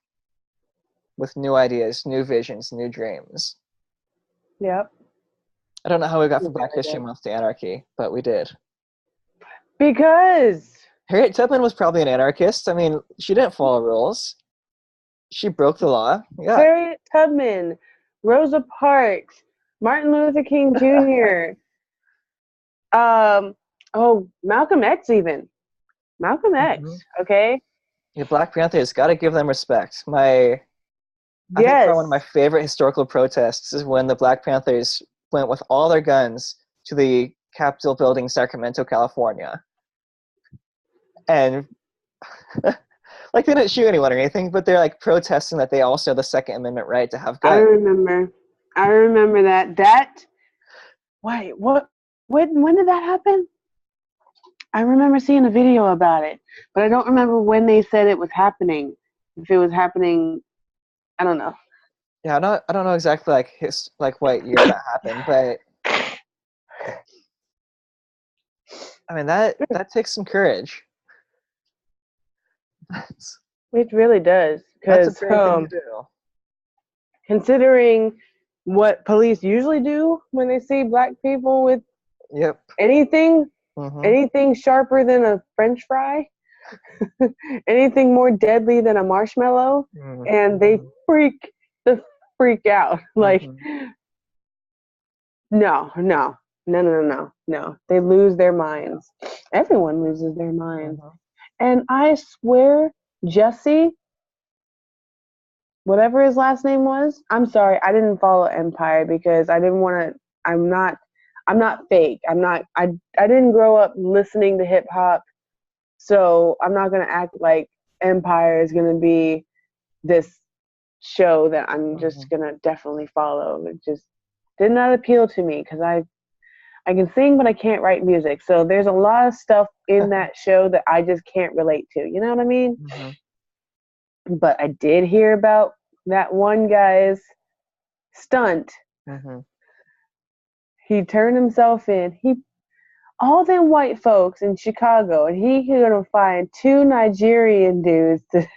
Speaker 2: with new ideas, new visions, new dreams.
Speaker 1: Yep.
Speaker 2: I don't know how we got from Black History Month to anarchy, but we did.
Speaker 1: Because
Speaker 2: Harriet Tubman was probably an anarchist. I mean, she didn't follow rules. She broke the law. Yeah.
Speaker 1: Harriet Tubman, Rosa Parks, Martin Luther King Jr. Malcolm X even. Malcolm X, okay?
Speaker 2: The Black Panthers, gotta give them respect. I think probably one of my favorite historical protests is when the Black Panthers went with all their guns to the Capitol building, Sacramento, California. And like they didn't shoot anyone or anything, but they're like protesting that they also have the Second Amendment right to have guns.
Speaker 1: I remember that. Wait, what? When did that happen? I remember seeing a video about it, but I don't remember when they said it was happening. If it was happening, I don't know.
Speaker 2: Yeah, I don't know exactly like what year that happened, but I mean that takes some courage.
Speaker 1: It really does,
Speaker 2: because thing to do.
Speaker 1: Considering what police usually do when they see black people with anything sharper than a French fry, anything more deadly than a marshmallow, and they freak out. Like, no. They lose their minds. Everyone loses their minds. And I swear, Jesse, whatever his last name was, I'm sorry, I didn't follow Empire because I didn't want to I'm not fake. I didn't grow up listening to hip hop, so I'm not gonna act like Empire is gonna be this show that I'm just gonna definitely follow. It just did not appeal to me because I can sing, but I can't write music. So there's a lot of stuff in that show that I just can't relate to. You know what I mean? Mm-hmm. But I did hear about that one guy's stunt. Mm-hmm. He turned himself in. All them white folks in Chicago, and he gonna find 2 Nigerian dudes to.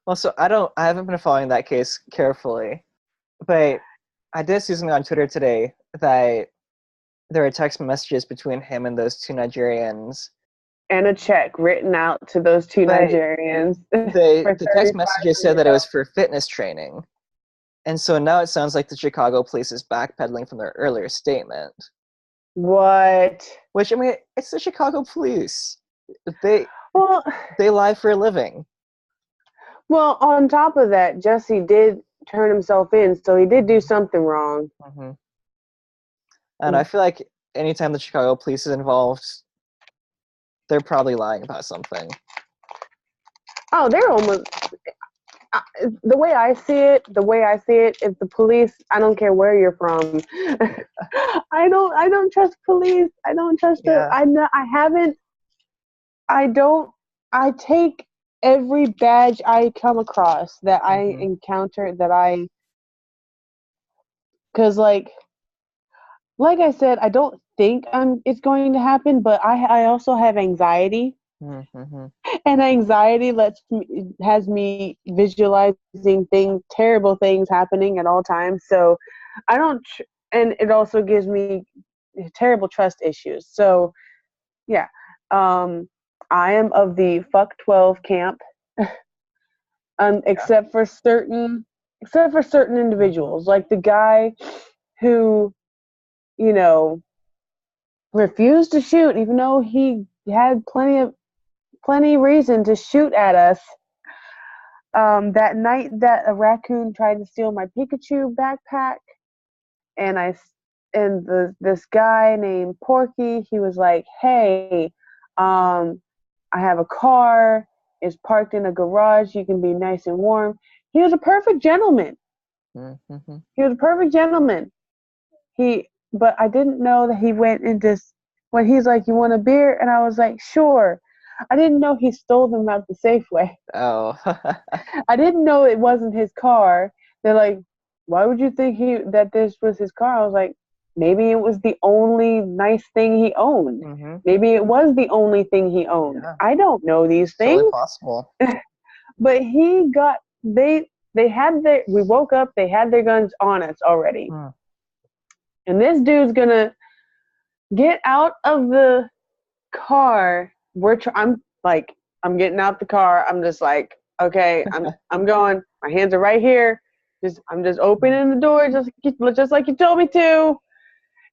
Speaker 2: Well, so I haven't been following that case carefully, but I did see something on Twitter today that there were text messages between him and those 2 Nigerians.
Speaker 1: And a check written out to those 2 Nigerians.
Speaker 2: The text messages said that it was for fitness training. And so now it sounds like the Chicago police is backpedaling from their earlier statement.
Speaker 1: What?
Speaker 2: Which, I mean, it's the Chicago police. They lie for a living.
Speaker 1: Well, on top of that, Jesse did turn himself in, so he did do something wrong.
Speaker 2: Mm-hmm. And I feel like anytime the Chicago police is involved, they're probably lying about something.
Speaker 1: Oh, they're almost. The way I see it, if the police, I don't care where you're from, I don't trust police. I don't trust I take every badge I come across that I encounter because like I said, I don't think it's going to happen, but I also have anxiety. Mm-hmm. And anxiety has me visualizing terrible things happening at all times. So I don't, and it also gives me terrible trust issues. So yeah, I am of the fuck 12 camp, except for certain individuals, like the guy who, refused to shoot, even though he had plenty reason to shoot at us. That night that a raccoon tried to steal my Pikachu backpack, and this guy named Porky, he was like, "Hey, I have a car. It's parked in a garage. You can be nice and warm." He was a perfect gentleman. Mm-hmm. He was a perfect gentleman. But I didn't know that he went into when he's like, "You want a beer?" And I was like, "Sure." I didn't know he stole them out the Safeway.
Speaker 2: Oh.
Speaker 1: I didn't know it wasn't his car. They're like, "Why would you think that this was his car?" I was like, maybe it was the only nice thing he owned. Mm-hmm. Maybe it was the only thing he owned. Yeah. I don't know these things.
Speaker 2: Totally possible.
Speaker 1: But we woke up, they had their guns on us already. And this dude's gonna get out of the car. I'm getting out the car. I'm just like, okay, I'm going. My hands are right here. I'm just opening the door just like you told me to.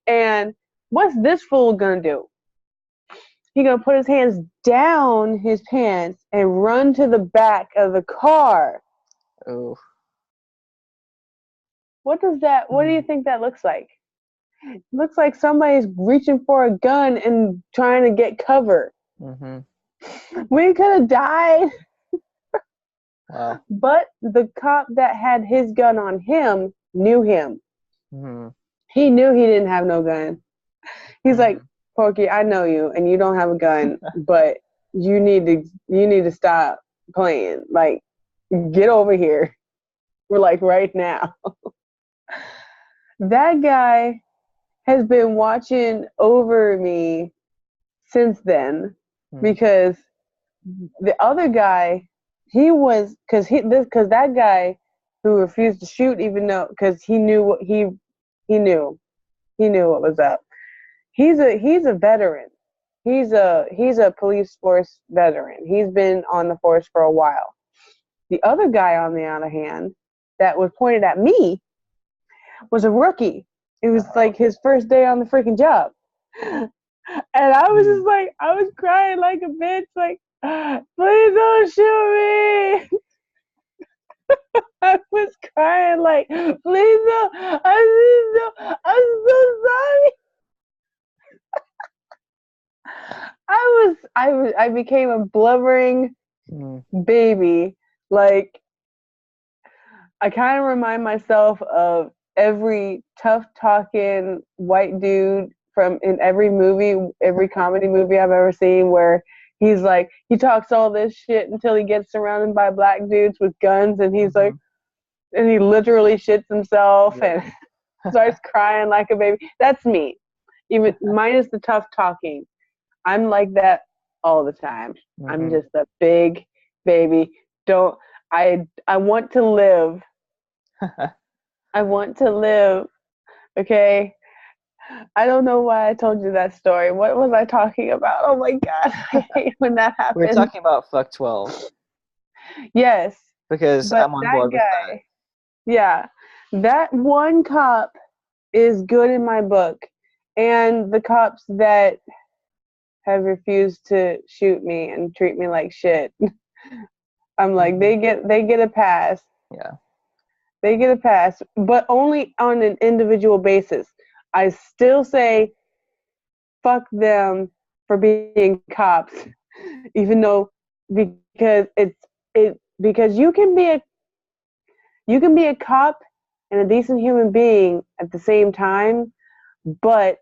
Speaker 1: And what's this fool gonna do? He gonna put his hands down his pants and run to the back of the car.
Speaker 2: Oh.
Speaker 1: What do you think that looks like? It looks like somebody's reaching for a gun and trying to get cover. Mm-hmm. We could have died. Wow. But the cop that had his gun on him knew him. Mm-hmm. He knew he didn't have no gun. He's like, "Porky, I know you, and you don't have a gun, but you need to stop playing. Like, get over here. We're like right now." That guy has been watching over me since then, because the other guy, because that guy who refused to shoot, even though, because he knew what he knew what was up. He's a veteran. He's a police force veteran. He's been on the force for a while. The other guy, on the other hand, that was pointed at me was a rookie. It was like his first day on the freaking job. And I was just like, I was crying like a bitch, like, "Please don't shoot me." I was crying like, "Please don't. I'm so I became a blubbering baby. Like, I kind of remind myself of every tough talking white dude from in every movie, every comedy movie I've ever seen, where he's like, he talks all this shit until he gets surrounded by black dudes with guns, and he's like, and he literally shits himself and starts crying like a baby. That's me. Even minus the tough talking. I'm like that all the time. I'm just a big baby. I want to live. I want to live. Okay. I don't know why I told you that story. What was I talking about? Oh my god. I hate when that happens.
Speaker 2: We were talking about Fuck 12.
Speaker 1: Yes.
Speaker 2: Because I'm on board with that.
Speaker 1: Yeah. That one cop is good in my book. And the cops that have refused to shoot me and treat me like shit. I'm like, they get a pass.
Speaker 2: Yeah.
Speaker 1: They get a pass, but only on an individual basis. I still say fuck them for being cops, even though because because you can be a cop and a decent human being at the same time, but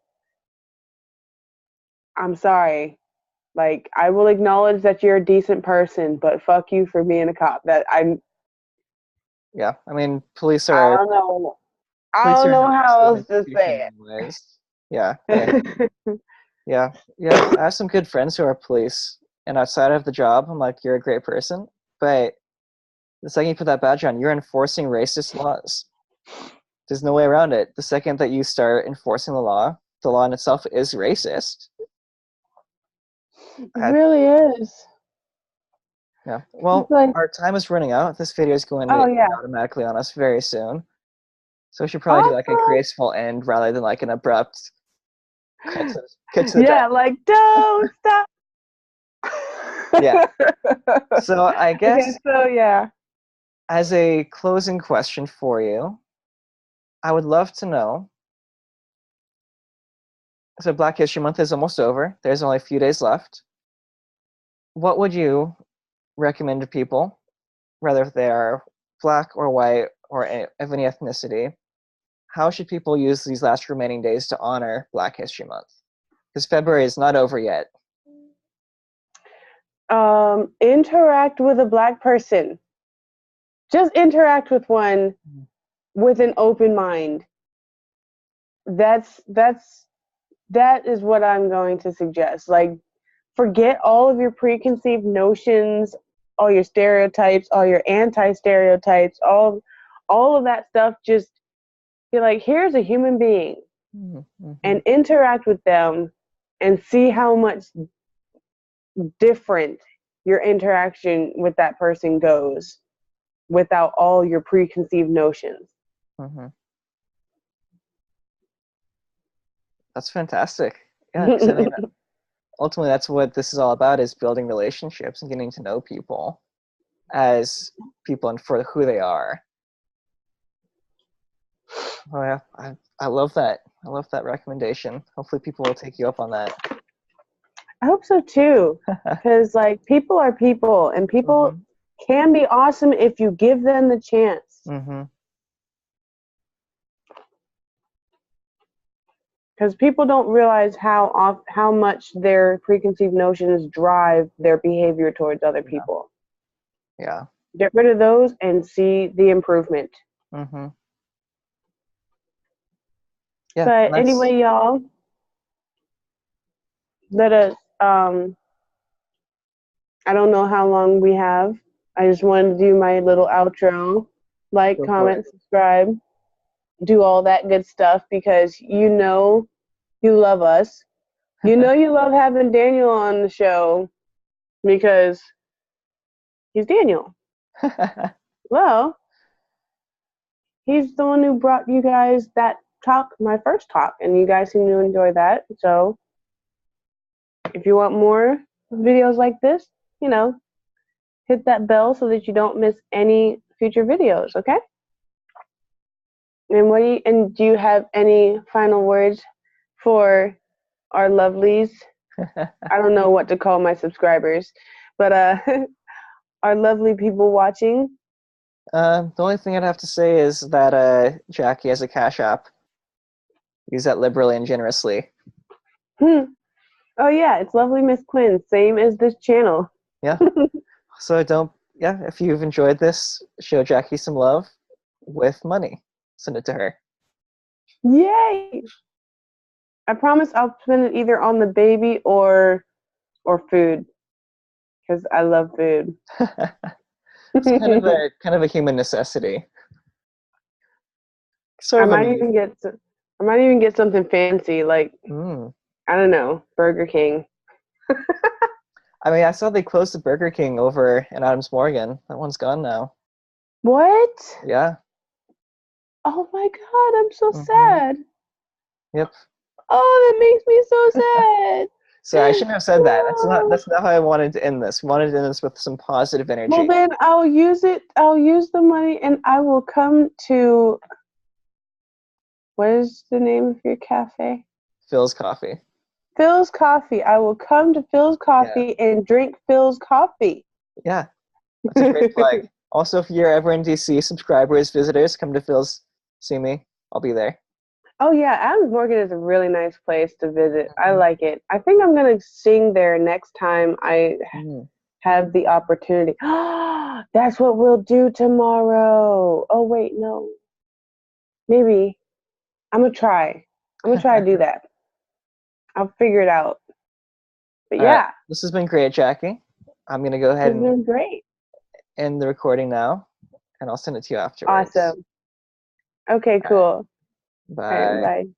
Speaker 1: I'm sorry. Like, I will acknowledge that you're a decent person, but fuck you for being a cop.
Speaker 2: Yeah, I mean, police are.
Speaker 1: I don't know. I don't know how else to say
Speaker 2: it. Yeah, yeah. I have some good friends who are police, and outside of the job, I'm like, you're a great person, but the second you put that badge on, you're enforcing racist laws. There's no way around it. The second that you start enforcing the law in itself is racist.
Speaker 1: It really is.
Speaker 2: Yeah. Well, our time is running out. This video is going to end automatically on us very soon. So we should probably do like a graceful end rather than like an abrupt cut to the
Speaker 1: top. Like, don't stop.
Speaker 2: Yeah. So I guess
Speaker 1: okay,
Speaker 2: as a closing question for you, I would love to know. So Black History Month is almost over. There's only a few days left. What would you recommend to people, whether they are black or white or of any ethnicity? How should people use these last remaining days to honor Black History Month? Because February is not over yet.
Speaker 1: Interact with a black person. Just interact with one with an open mind. That is what I'm going to suggest. Like, forget all of your preconceived notions, all your stereotypes, all your anti-stereotypes, all of that stuff. Just be like, here's a human being, and interact with them and see how much different your interaction with that person goes without all your preconceived notions.
Speaker 2: That's fantastic. Yeah, 'cause I mean, ultimately that's what this is all about, is building relationships and getting to know people as people and for who they are. Oh yeah, I love that. I love that recommendation. Hopefully people will take you up on that.
Speaker 1: I hope so too, because like, people are people, and people can be awesome if you give them the chance. Because people don't realize how much their preconceived notions drive their behavior towards other people.
Speaker 2: Yeah.
Speaker 1: Get rid of those and see the improvement.
Speaker 2: Yeah.
Speaker 1: But anyway, y'all, let us. I don't know how long we have. I just wanted to do my little outro. Like, comment, subscribe, do all that good stuff, because you know you love us. You know you love having Daniel on the show because he's Daniel. Well, he's the one who brought you guys that talk, my first talk, and you guys seem to enjoy that. So if you want more videos like this, hit that bell so that you don't miss any future videos, okay? And do you have any final words for our lovelies? I don't know what to call my subscribers, but our lovely people watching.
Speaker 2: The only thing I'd have to say is that Jackie has a Cash App. Use that liberally and generously.
Speaker 1: Oh yeah, it's lovely Miss Quinn, same as this channel.
Speaker 2: Yeah. So if you've enjoyed this, show Jackie some love with money. Send it to her.
Speaker 1: Yay! I promise I'll spend it either on the baby or food, because I love food.
Speaker 2: It's kind of a human necessity.
Speaker 1: I
Speaker 2: Sort of a
Speaker 1: might
Speaker 2: need.
Speaker 1: even get something fancy, like I don't know, Burger King.
Speaker 2: I mean, I saw they closed the Burger King over in Adams Morgan. That one's gone now.
Speaker 1: What?
Speaker 2: Yeah.
Speaker 1: Oh my God, I'm so sad.
Speaker 2: Yep.
Speaker 1: Oh, that makes me so sad.
Speaker 2: So I shouldn't have said that. That's not how I wanted to end this. We wanted to end this with some positive energy.
Speaker 1: Well, then I'll use it. I'll use the money, and I will come to. What is the name of your cafe?
Speaker 2: Phil's Coffee.
Speaker 1: Phil's Coffee. I will come to Phil's Coffee and drink Phil's coffee.
Speaker 2: Yeah, that's a great plug. Also, if you're ever in DC, subscribers, visitors, come to Phil's, see me. I'll be there.
Speaker 1: Oh yeah, Adams Morgan is a really nice place to visit. I like it. I think I'm gonna sing there next time I have the opportunity. That's what we'll do tomorrow. Oh wait, no. Maybe. I'm gonna try. I'm gonna try to do that. I'll figure it out. But
Speaker 2: All right.
Speaker 1: yeah.
Speaker 2: This has been great, Jackie. I'm gonna go ahead
Speaker 1: It's been great.
Speaker 2: end the recording now, and I'll send it to you afterwards.
Speaker 1: Awesome. Okay, cool.
Speaker 2: All right.
Speaker 1: All right,
Speaker 2: Bye.
Speaker 1: bye.